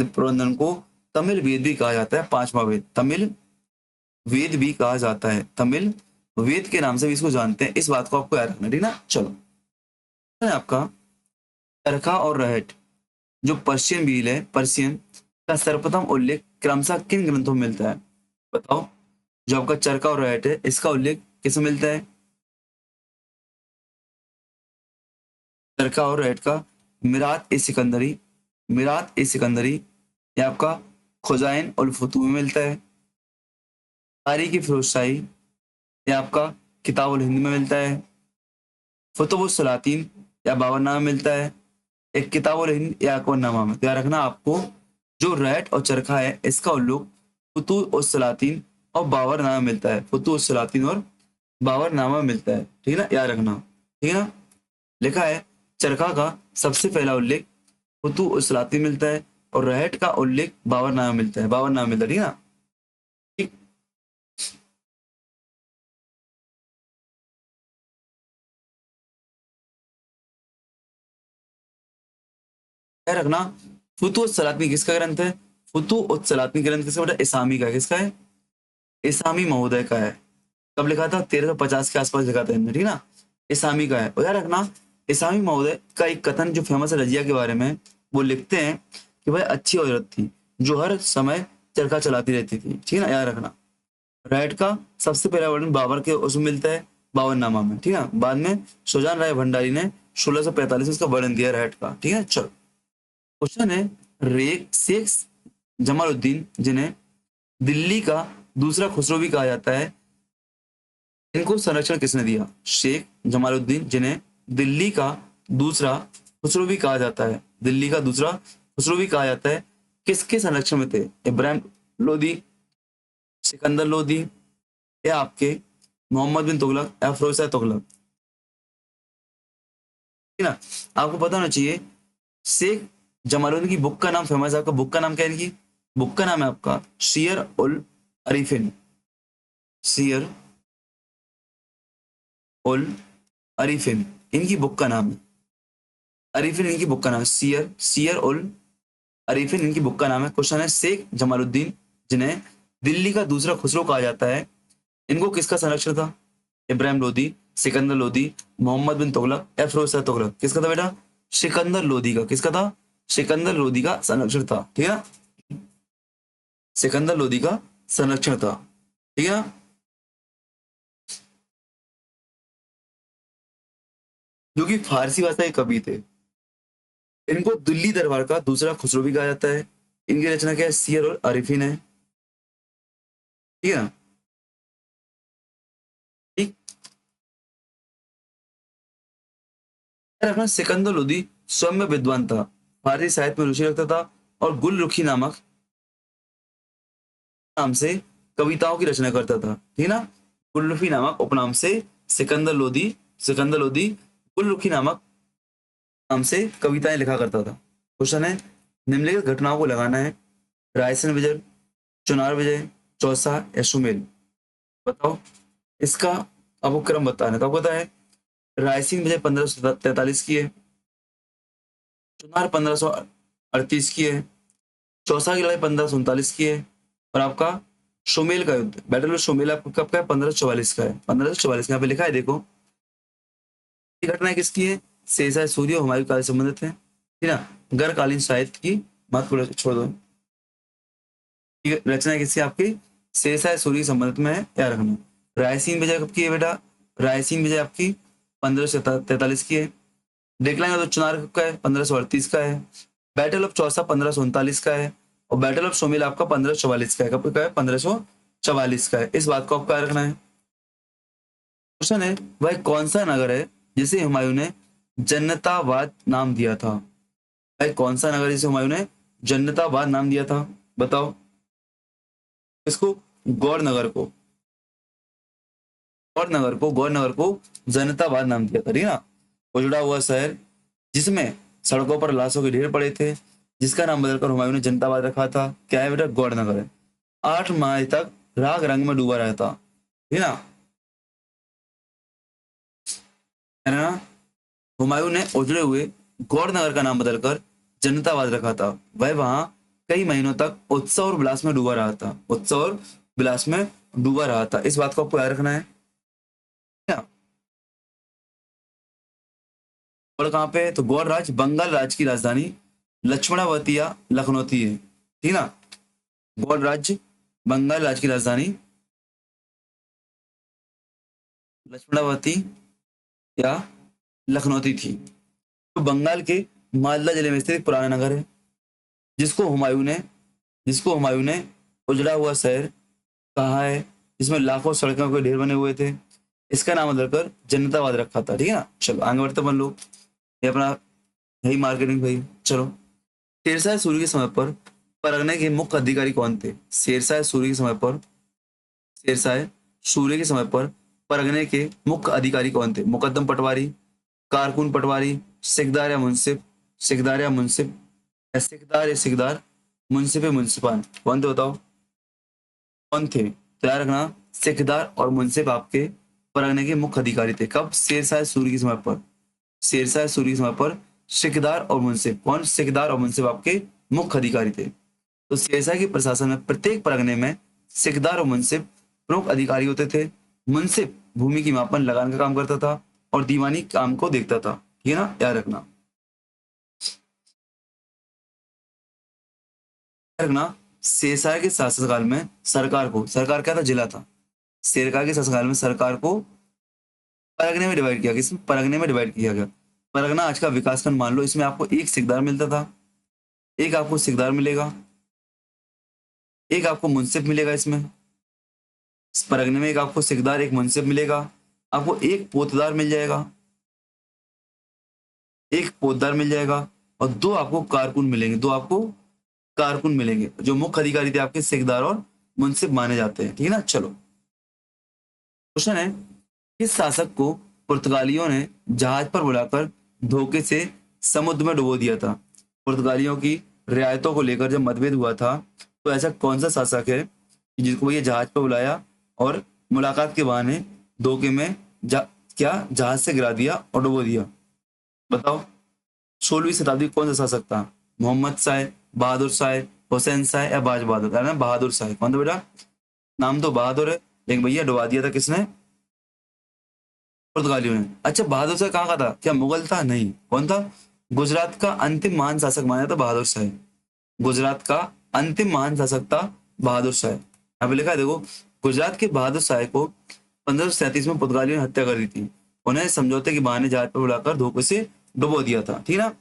प्रबंधन को तमिल वेद भी कहा जाता है, 5वां वेद, तमिल वेद भी कहा जाता है, तमिल वेद के नाम से भी इसको जानते हैं। इस बात को आपको याद रखना, ठीक ना। चलो, आपका चरखा और रहट, जो पर्शियन व्हील है, पर्शियन का सर्वप्रथम उल्लेख क्रमशः किन ग्रंथों में मिलता है, बताओ। जो आपका चरखा और रहट है, इसका उल्लेख किसमें मिलता है, चरखा और रहट का मिरात ए सिकंदरी, मिरात ए सिकंदरी, ये आपका खुजाइन उल फुतूह में मिलता है। तारीख फिरोज शाही, ये आपका किताब उल हिंद में मिलता है। फुतुह उस सलातीन या बाबरनामा में मिलता है। एक किताब उल हिंद या अकबरनामा में। ध्यान रखना आपको, जो रहट और चरखा है, इसका उल्लेख फुतुह उस सलातीन और बाबरनामा में मिलता है, फुतुह उस सलातीन और बाबरनामा में मिलता है, ठीक है ना, याद रखना, ठीक है ना। लिखा है चरखा का सबसे पहला उल्लेख फुतुह उस सलातीन मिलता है, और रहट का उल्लेख बाबरनामा में मिलता है, बाबरनामा में मिलता है, ठीक है ना। ठीक, याद रखना, फुतुह उस सलातीन किसका ग्रंथ है, फुतुह उस सलातीन ग्रंथ किसका बेटा, इसामी का, किसका है, इसामी महोदय का है। कब लिखा था, 1350 के आसपास लिखा था इन्होंने, ठीक ना, इसामी का है। और याद रखना, इसामी महोदय का एक कथन जो फेमस है रजिया के बारे में, वो लिखते हैं कि भाई अच्छी औरत थी जो हर समय चरखा चलाती रहती थी, ठीक है ना, याद रखना। राइट का सबसे पहला वर्णन बाबर के उसमें मिलता है, बाबरनामा में, ठीक है। बाद में सुजान राय भंडारी ने 1645 में इसका वर्णन दिया राइट का, ठीक है। चलो, क्वेश्चन है, शेख जमालुद्दीन, जिन्हें दिल्ली का दूसरा खुसरो भी कहा जाता है, इनको संरक्षण किसने दिया, शेख जमालुद्दीन, जिन्हें दिल्ली का दूसरा खुसरो भी कहा जाता है, दिल्ली का दूसरा खुसरो भी कहा जाता है, किसके संरक्षण में थे, इब्राहिम लोदी, सिकंदर लोदी, या आपके मोहम्मद बिन तुगलक, या फिरोज शाह तुगलक, ठीक है ना। आपको पता होना चाहिए शेख जमालुद्दीन की बुक का नाम फेमस है, आपका बुक का नाम क्या है, इनकी बुक का नाम है आपका सियर उल अरीफिन, सियर उल अरीफिन इनकी बुक का नाम है, अरीफिन इनकी बुक का नाम है, सियर उल अरीफिन इनकी बुक का नाम है। क्वेश्चन है, शेख जमालुद्दीन, जिन्हें दिल्ली का दूसरा खुसरो कहा जाता है, इनको किसका संरक्षण था, इब्राहिम लोदी, सिकंदर लोदी, मोहम्मद बिन तुगलक, या फिरोज शाह तुगलक, किसका था बेटा, सिकंदर लोदी का, किसका था, सिकंदर लोदी का संरक्षण था, ठीक है ना, सिकंदर लोदी का संरक्षण था, ठीक है ना। जो कि फारसी भाषा के कवि थे, इनको दिल्ली दरबार का दूसरा खुसरो भी कहा जाता है। इनकी रचना क्या है, सियर और अरीफिन है, ठीक है ना। ठीक, रखना, सिकंदर लोदी स्वयं में विद्वान था, फारसी साहित्य में रुचि रखता था, और गुल रुखी नामक नाम से कविताओं की रचना करता था, ठीक है ना। गुल रुखी नामक उपनाम से सिकंदर लोदी गुल रुखी नामक नाम से कविताएं लिखा करता था। क्वेश्चन है, निम्नलिखित घटनाओं को लगाना है, रायसेन विजय, चुनार विजय, चौसा या सुमेल, बताओ। इसका आपको क्रम बताना है, तो आपको पता है रायसीन विजय 1543 की है, चुनार 1538 की है, चौसा की लड़ाई 1539 की है, और आपका सुमेल का युद्ध, बैटल ऑफ सुमेल आपको कब का है, 1544 का है, 1544 का यहाँ पे लिखा है, देखो। ये घटना किसकी है, शेरशाह सूरी और हुमायूं काल से संबंधित है, ठीक है ना। गैरकालीन साहित्य की महत्वपूर्ण, छोड़ दो, रचना किसकी, आपकी शेरशाह सूरी संबंधित में है, याद रखना। रायसीन विजय कब की है बेटा, रायसीन विजय आपकी 1543 की है। देख लेंगे तो चुनार कब का है, 1538 का है। बैटल ऑफ चौसा 1539 का है, और बैटल ऑफ सोमेल आपका 1544 का है, कब का है, 1500 44 का है। इस बात को आपको याद रखना है। क्वेश्चन है, वह कौन सा नगर है जिसे हुमायूं ने जन्नताबाद नाम दिया था? भाई कौन सा नगर है जिसे हुमायूं ने जन्नताबाद नाम दिया था? बताओ। इसको गौर नगर को जन्नताबाद नाम दिया था, ठीक है ना। उजड़ा हुआ शहर जिसमें सड़कों पर लाशों के ढेर पड़े थे, जिसका नाम बदलकर हुमायूं ने जनताबाद रखा था, क्या है बेटा? गौर नगर है। 8 माह तक राग रंग में डूबा रहता, ठीक है ना। हुमायूं ने उजड़े हुए गौर नगर का नाम बदलकर जनताबाद रखा था। वह वहां कई महीनों तक उत्सव और विलास में डूबा रहा था, इस बात को आपको याद रखना है। क्या? और कहाँ पे है? तो गौर राज बंगाल राज्य की राजधानी लक्ष्मणावती या लखनौती है, ठीक ना। गौड़ राज्य बंगाल राज्य की राजधानी लक्ष्मणावती या लखनौती थी। तो बंगाल के मालदा जिले में स्थित एक पुराना नगर है जिसको हुमायूं ने उजड़ा हुआ शहर कहा है, जिसमें लाखों सड़कों के ढेर बने हुए थे। इसका नाम बदलकर जनताबाद रखा था, ठीक है ना। चलो आगे बढ़ते अपन लोग। ये अपना यही मार्केटिंग भाई। चलो, शेरशाह सूरी के समय पर परगने के मुख्य अधिकारी कौन थे? शेरशाह सूर्य के समय पर परगने के मुख्य अधिकारी कौन थे? मुकद्दम पटवारी, कारकुन पटवारी, सिकदार या मुंसिफ, सिकदार, मुंसिफ या मुंसिपान, कौन थे बताओ? कौन थे? तो याद रखना, सिकदार और मुंसिफ आपके परगने के मुख्य अधिकारी थे। कब? शेरशाह सूरी के समय पर। सिकदार और मुंसिफ, कौन? सिकदार और मुंसिफ आपके मुख्य अधिकारी थे। तो शेरशाह के प्रशासन में प्रत्येक परगने में सिकदार और मुंसिफ प्रमुख अधिकारी होते थे। मुंसिफ भूमि की मापन लगान का काम करता था और दीवानी काम को देखता था, ठीक है ना, याद रखना। शेरशाह के शासनकाल में सरकार क्या था? जिला था। शेरशाह के शासनकाल में सरकार को परगने में डिवाइड किया गया। इसमें परगने में डिवाइड किया गया। परगना आज का विकासखंड मान लो, इसमें आपको एक सिकदार मिलता था, एक आपको सिकदार मिलेगा, एक आपको मुंसिफ मिलेगा। इसमें इस परगने में एक आपको सिकदार, एक मुंसिफ मिलेगा। आपको एक पोतदार मिल जाएगा, और दो आपको कारकुन मिलेंगे, जो मुख्य अधिकारी थे आपके सिकदार और मुंसिफ माने जाते हैं, ठीक है ना। चलो, क्वेश्चन है, किस शासक को पुर्तगालियों ने जहाज पर बुलाकर धोखे से समुद्र में डुबो दिया था? पुर्तगालियों की रियायतों को लेकर जब मतभेद हुआ था, तो ऐसा कौन सा शासक है जिसको ये जहाज पर बुलाया और मुलाकात के बहाने धोखे में जहाज से गिरा दिया और डुबो दिया? बताओ। 16वीं शताब्दी कौन सा शासक था? मोहम्मद शाह, बहादुर शाह, हुसैन शाह या बाज बहादुर? है ना, बहादुर शाह। कौन था बेटा? नाम तो बहादुर है, लेकिन भैया डुबा दिया था किसने? पुर्तगालियों ने। अच्छा, बहादुर शाह कहाँ का था? क्या मुगल था? नहीं। कौन था? गुजरात का अंतिम महान शासक माना था बहादुर शाह। गुजरात का अंतिम महान शासक था बहादुर शाह। यहाँ पे लिखा है देखो, गुजरात के बहादुर शाह को 1537 में पुर्तगालियों ने हत्या कर दी थी। उन्हें समझौते के बहाने जहाज पर बुलाकर धोखे से डुबो दिया था, ठीक है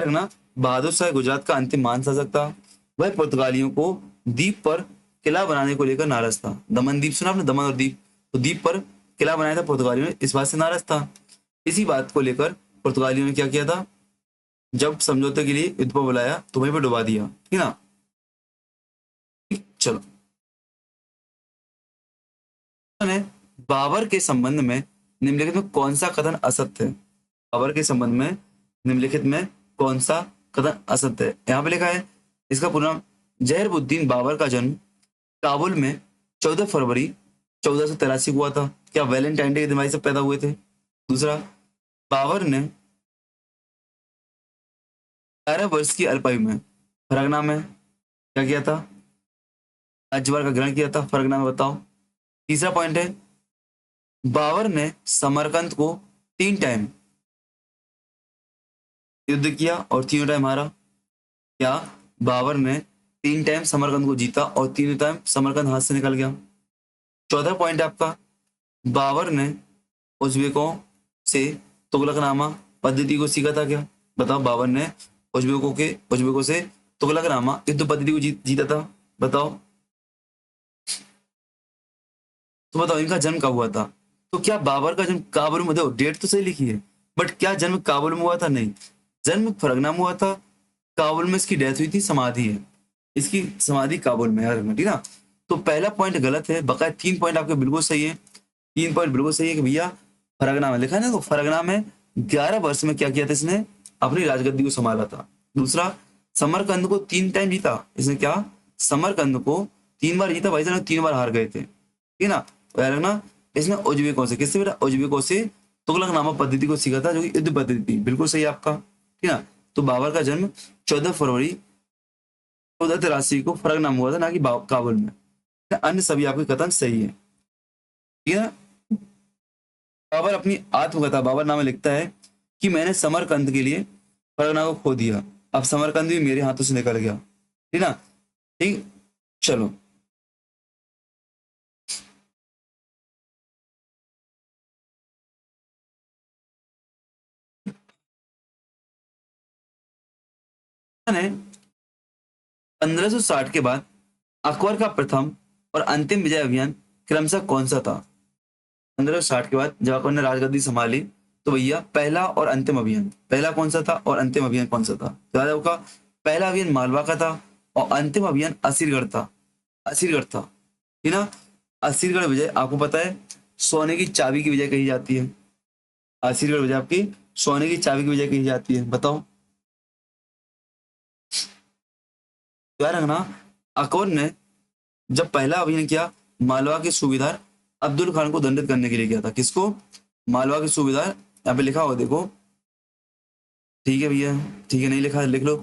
ना। बहादुर शाह गुजरात का अंतिम महान शासक था। वह पुर्तगालियों को द्वीप पर किला बनाने को लेकर नाराज था। दमन द्वीप सुना आपने? दमन और द्वीप, तो द्वीप पर किला बनाया था पुर्तगालियों ने, इस बात से नाराज था। इसी बात को लेकर पुर्तगालियों ने क्या किया था? जब समझौते के लिए युद्ध पर बुलाया तो वहीं पर डुबा दिया, ठीक है ना। चलो, बाबर के संबंध में निम्नलिखित में कौन सा कथन असत्य है? बाबर के संबंध में निम्नलिखित में कौन सा कथन असत्य है? यहाँ पे लिखा है, इसका पूरा नाम, जहरउद्दीन बाबर का जन्म काबुल में 14 फरवरी 1483 को हुआ था। क्या वैलेंटाइन डे के दिन भाई सब पैदा हुए थे? दूसरा, बाबर ने 11 वर्ष की अल्पायु में फरगना में क्या किया था? राज्यभार का ग्रहण किया था। फरगना में बताओ। तीसरा पॉइंट है, बाबर ने समरकंद को 3 टाइम युद्ध किया और तीनों टाइम हारा। क्या बाबर ने 3 टाइम समरकंद को जीता और तीनों टाइम समरकंद हाथ से निकल गया? चौथा पॉइंट है आपका, बाबर ने उज्बेकों से तुगलकनामा पद्धति को सीखा था क्या? बताओ। बाबर ने उज्बेकों से तुगलकनामा युद्ध पद्धति को जीता था, बताओ। तो बताओ इनका जन्म कब हुआ था? तो क्या बाबर का जन्म काबुल में, देखो डेट तो सही लिखी है, बट क्या जन्म काबुल में हुआ था? नहीं, जन्म फरगना में हुआ था। काबुल में इसकी डेथ हुई थी, समाधि है इसकी, समाधि काबुल में, याद रखना, ठीक ना। तो पहला पॉइंट गलत है, बकाया 3 पॉइंट आपके बिल्कुल सही है। 3 पॉइंट बिल्कुल सही है कि भैया फरगना में लिखा है ना, तो फरगना में 11 वर्ष में क्या किया था इसने, अपनी राजगद्दी को संभाला था। दूसरा, समरकंद को 3 टाइम जीता इसने, क्या समरकंद को 3 बार जीता भाई साहब, 3 बार हार गए थे, ठीक है ना। तो याद रखना, इसने उज्बेकों से, किससे बेटा, उज्बेकों से तुगलक नामक पद्धति को सीखा था, जो कि युद्ध पद्धति थी, बिल्कुल सही है आपका, ठीक है ना। तो बाबर का जन्म 14 फरवरी 1483 को फरगना में हुआ था, ना कि काबुल में। अन्य सभी आपके कथन सही है, ठीक है। बाबर अपनी आत्मकथा बाबरनामा लिखता है कि मैंने समरकंद के लिए फरगना को खो दिया, अब समरकंद भी मेरे हाथों से निकल गया, ठीक ना। ठीक, चलो। ने 1560 के बाद अकबर का प्रथम और अंतिम विजय अभियान क्रमशः कौन सा था? 1560 के बाद जब अकबर ने राजगद्दी संभाली, तो भैया पहला और अंतिम अभियान, पहला कौन सा था और अंतिम अभियान कौन सा था? तो याद होगा, पहला अभियान मालवा का था और अंतिम अभियान असीरगढ़ था, असीरगढ़ था, ठीक ना। असीरगढ़ विजय आपको पता है सोने की चाबी की विजय कही जाती है, असीरगढ़ विजय आपकी सोने की चाबी की विजय कही जाती है, बताओ। तो यार है ना, अकबर ने जब पहला अभियान किया, मालवा के सूबेदार अब्दुल खान को दंडित करने के लिए किया था, किसको? मालवा के सूबेदार, यहाँ पे लिखा हो देखो, ठीक है भैया, ठीक है, नहीं लिखा है लिख लो।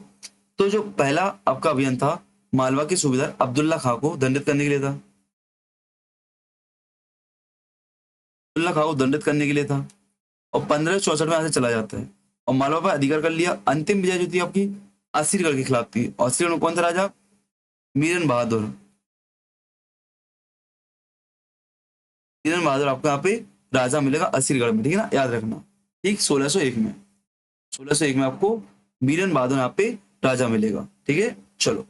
तो जो पहला आपका अभियान था, मालवा के सूबेदार अब्दुल्ला खां को दंडित करने के लिए था, अब्दुल्ला खां को दंडित करने के लिए था, और 1564 में यहाँ से चला जाता है और मालवा पर अधिकार कर लिया। अंतिम विजय जो थी आपकी असीरगढ़ के खिलाफ थी, और असीरगढ़ में कौन था राजा? मीरन बहादुर, मीरन बहादुर आपको यहाँ पे राजा मिलेगा असीरगढ़ में, ठीक है ना, याद रखना। ठीक, 1601 में, 1601 में आपको मीरन बहादुर यहाँ पे राजा मिलेगा, ठीक है। चलो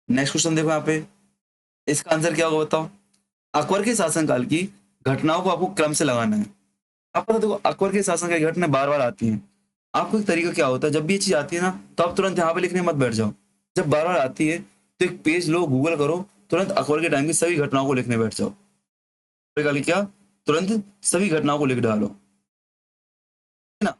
नेक्स्ट क्वेश्चन देखो यहाँ पे, इसका आंसर क्या होगा बताओ। अकबर के शासनकाल की घटनाओं को आपको क्रम से लगाना है। आप पता देखो, अकबर के शासन की घटनाएं बार बार आती हैं, आपको एक तरीका क्या होता है, जब भी ये चीज आती है ना, तो आप तुरंत यहाँ पे लिखने मत बैठ जाओ। जब बार बार आती है तो एक पेज लो, गूगल करो, तुरंत अकबर के टाइम की सभी घटनाओं को लिखने बैठ जाओ। क्या, तुरंत सभी घटनाओं को लिख डालो, है ना।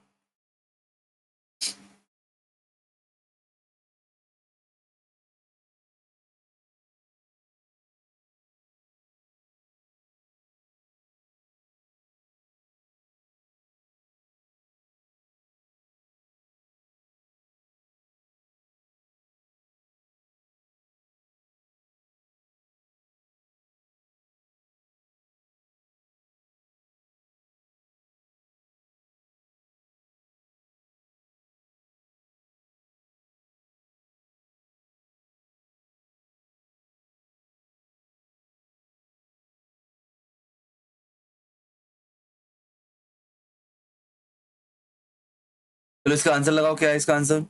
चलो इसका आंसर लगाओ, क्या है इसका आंसर?